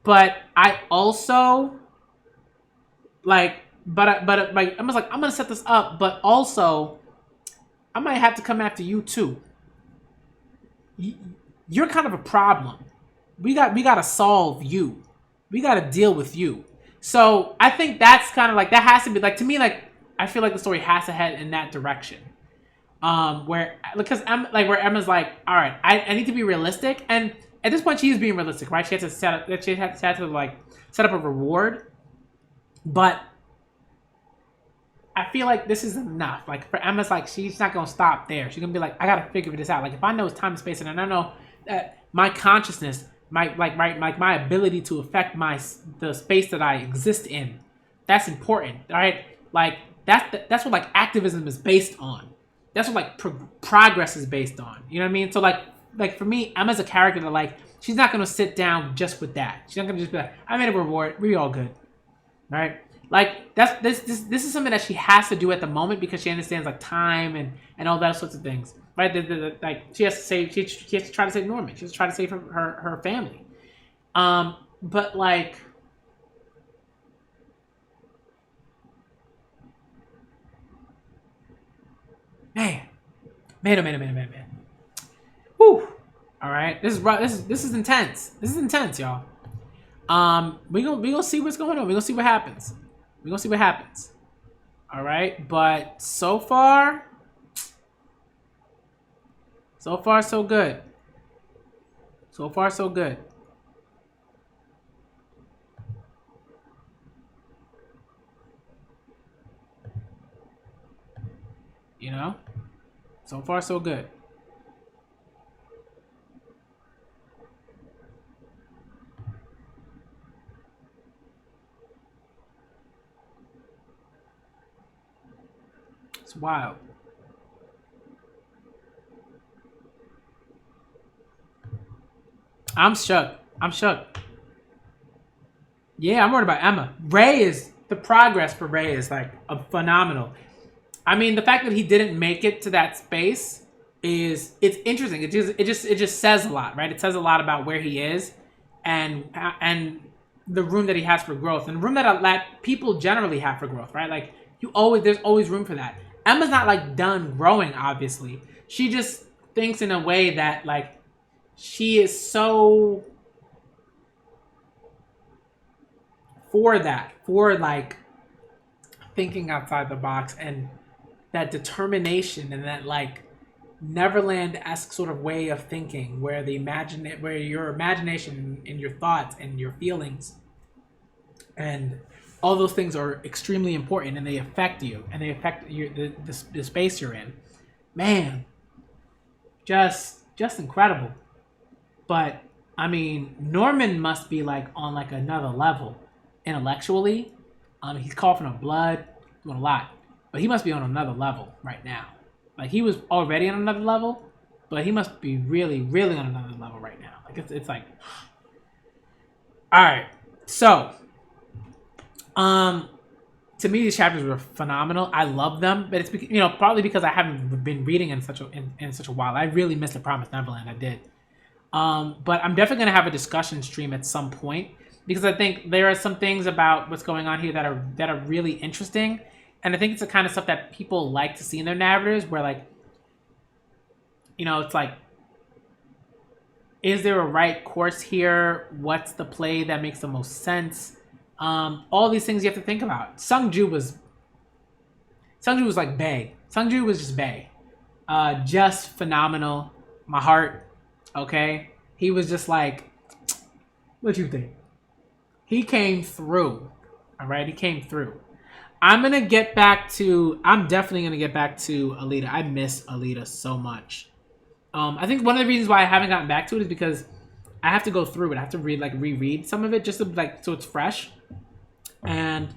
but I also like, but like Emma's like, I'm gonna set this up, but also I might have to come after you too. You're kind of a problem. We gotta solve you. We gotta deal with you. So I think that's kind of like that has to be like to me like I feel like the story has to head in that direction. Where because where Emma's like, all right, I need to be realistic, and at this point she is being realistic, right? She had to set to like set up a reward, but I feel like this is enough. Like for Emma's like she's not gonna stop there. She's gonna be like, I gotta figure this out. Like if I know it's time and space, and I know that my consciousness, my ability to affect the space that I exist in, that's important, right? Like that's what like activism is based on. That's what like progress is based on. You know what I mean? So like for me, Emma's a character that like she's not gonna sit down just with that. She's not gonna just be like, I made a reward. We all good, right? Like that's this is something that she has to do at the moment because she understands like time and all that sorts of things, right? Like she has to save. She has to try to save Norman. She has to try to save her family. But like. Man. Whew. All right, this is rough. This is intense. This is intense, y'all. We gonna see what's going on. We gonna see what happens. We gonna see what happens. All right, but so far so good. So far so good. You know, so far so good. It's wild. I'm shook. Yeah, I'm worried about Emma. Ray is the progress for Ray is like a phenomenal. I mean, the fact that he didn't make it to that space it's interesting. It just says a lot, right? It says a lot about where he is and the room that he has for growth and the room that people generally have for growth, right? Like there's always room for that. Emma's not like done growing, obviously. She just thinks in a way that like she is so for like thinking outside the box and that determination and that like Neverland-esque sort of way of thinking where where your imagination and your thoughts and your feelings and all those things are extremely important and they affect you and they affect the space you're in. Man, just incredible. But I mean, Norman must be like on like another level intellectually. He's coughing up blood, doing a lot, but he must be on another level right now. Like he was already on another level, but he must be really, really on another level right now. Like it's like, all right. So, to me, these chapters were phenomenal. I love them, but it's probably because I haven't been reading in such a while. I really missed The Promised Neverland. I did. But I'm definitely gonna have a discussion stream at some point because I think there are some things about what's going on here that are really interesting. And I think it's the kind of stuff that people like to see in their narratives where like, it's like, is there a right course here? What's the play that makes the most sense? All these things you have to think about. Sungju was like bae. Sungju was just bae. Just phenomenal. My heart. Okay. He was just like, what you think? He came through. All right. He came through. I'm gonna get back to. I'm definitely gonna get back to Alita. I miss Alita so much. I think one of the reasons why I haven't gotten back to it is because I have to go through it. I have to reread some of it just to so it's fresh. And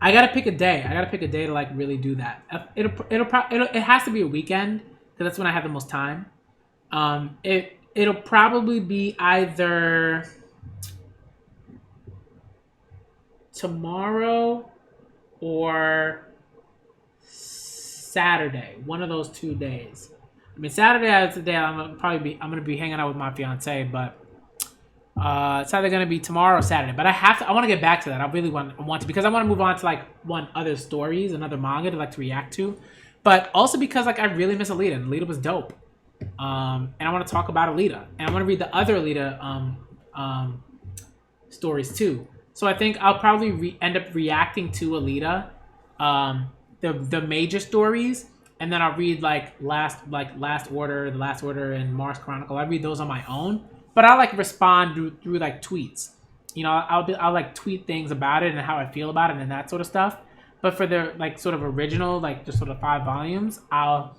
I gotta pick a day. I gotta pick a day to really do that. It has to be a weekend because that's when I have the most time. It'll probably be either tomorrow or Saturday. One of those 2 days. I mean, Saturday is the day I'm gonna be hanging out with my fiance, but it's either gonna be tomorrow or Saturday. But I want to get back to that. I really want to because I want to move on to other stories, another manga to react to, but also because I really miss Alita. And Alita was dope. And I want to talk about Alita, and I want to read the other Alita stories too. So I think I'll probably end up reacting to Alita, the major stories, and then I'll read Last Order, The Last Order, and Mars Chronicle. I read those on my own, but I'll respond through tweets. I'll tweet things about it and how I feel about it and that sort of stuff. But for the sort of original just sort of 5 volumes, I'll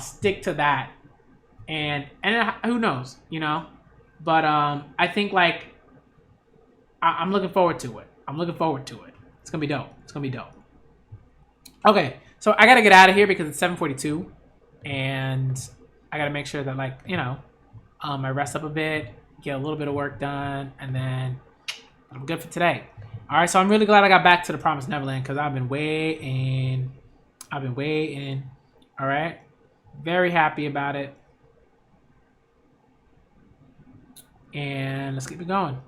stick to that, and who knows, But I think I'm looking forward to it. It's gonna be dope. Okay, so I gotta get out of here because it's 7:42, and I gotta make sure that I rest up a bit, get a little bit of work done, and then I'm good for today. All right, so I'm really glad I got back to the Promised Neverland because I've been waiting. All right, very happy about it, and let's keep it going.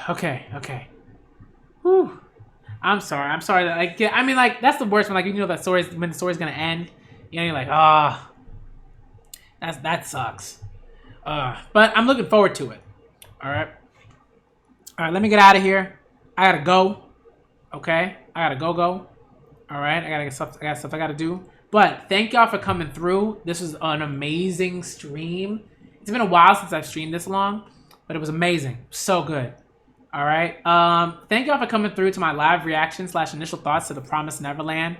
Okay. Whew. I'm sorry that that's the worst when that when the story's gonna end. You're like, that sucks. But I'm looking forward to it. All right, let me get out of here. I gotta go. Okay, I gotta go. All right, I got stuff I gotta do. But thank y'all for coming through. This was an amazing stream. It's been a while since I've streamed this long, but it was amazing. So good. All right. Thank y'all for coming through to my live reaction / initial thoughts to The Promised Neverland.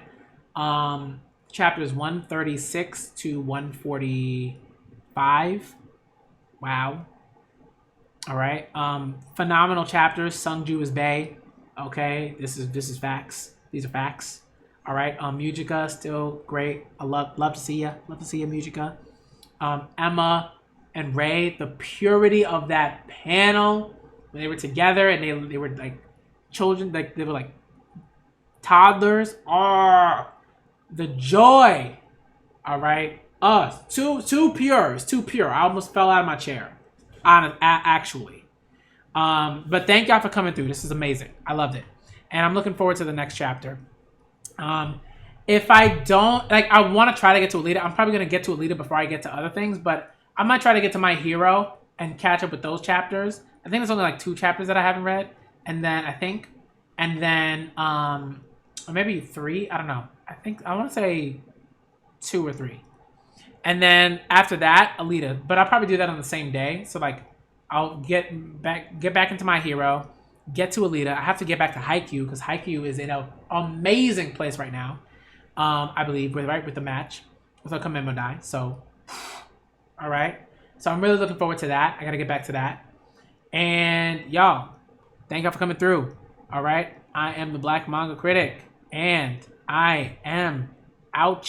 Chapters 136 to 145. Wow. All right. Phenomenal chapters. Sungju is bae. Okay. This is facts. These are facts. All right. Mujika still great. I love to see ya. Love to see ya, Mujika. Emma and Ray, the purity of that panel when they were together and they were children, they were toddlers. The joy. All right. Too pure. It's too pure. I almost fell out of my chair. Actually. But thank y'all for coming through. This is amazing. I loved it. And I'm looking forward to the next chapter. If I don't, I want to try to get to Alita. I'm probably going to get to Alita before I get to other things, but I might try to get to My Hero and catch up with those chapters. I think there's only 2 chapters that I haven't read. And then, or maybe 3. I don't know. I want to say 2 or 3. And then after that, Alita. But I'll probably do that on the same day. So I'll get back into My Hero, get to Alita. I have to get back to Haikyuu because Haikyuu is in an amazing place right now. I believe with the match with Okamemo Dai. So, all right. So I'm really looking forward to that. I gotta get back to that. And y'all, thank y'all for coming through. All right. I am the Black Manga Critic, and I am out.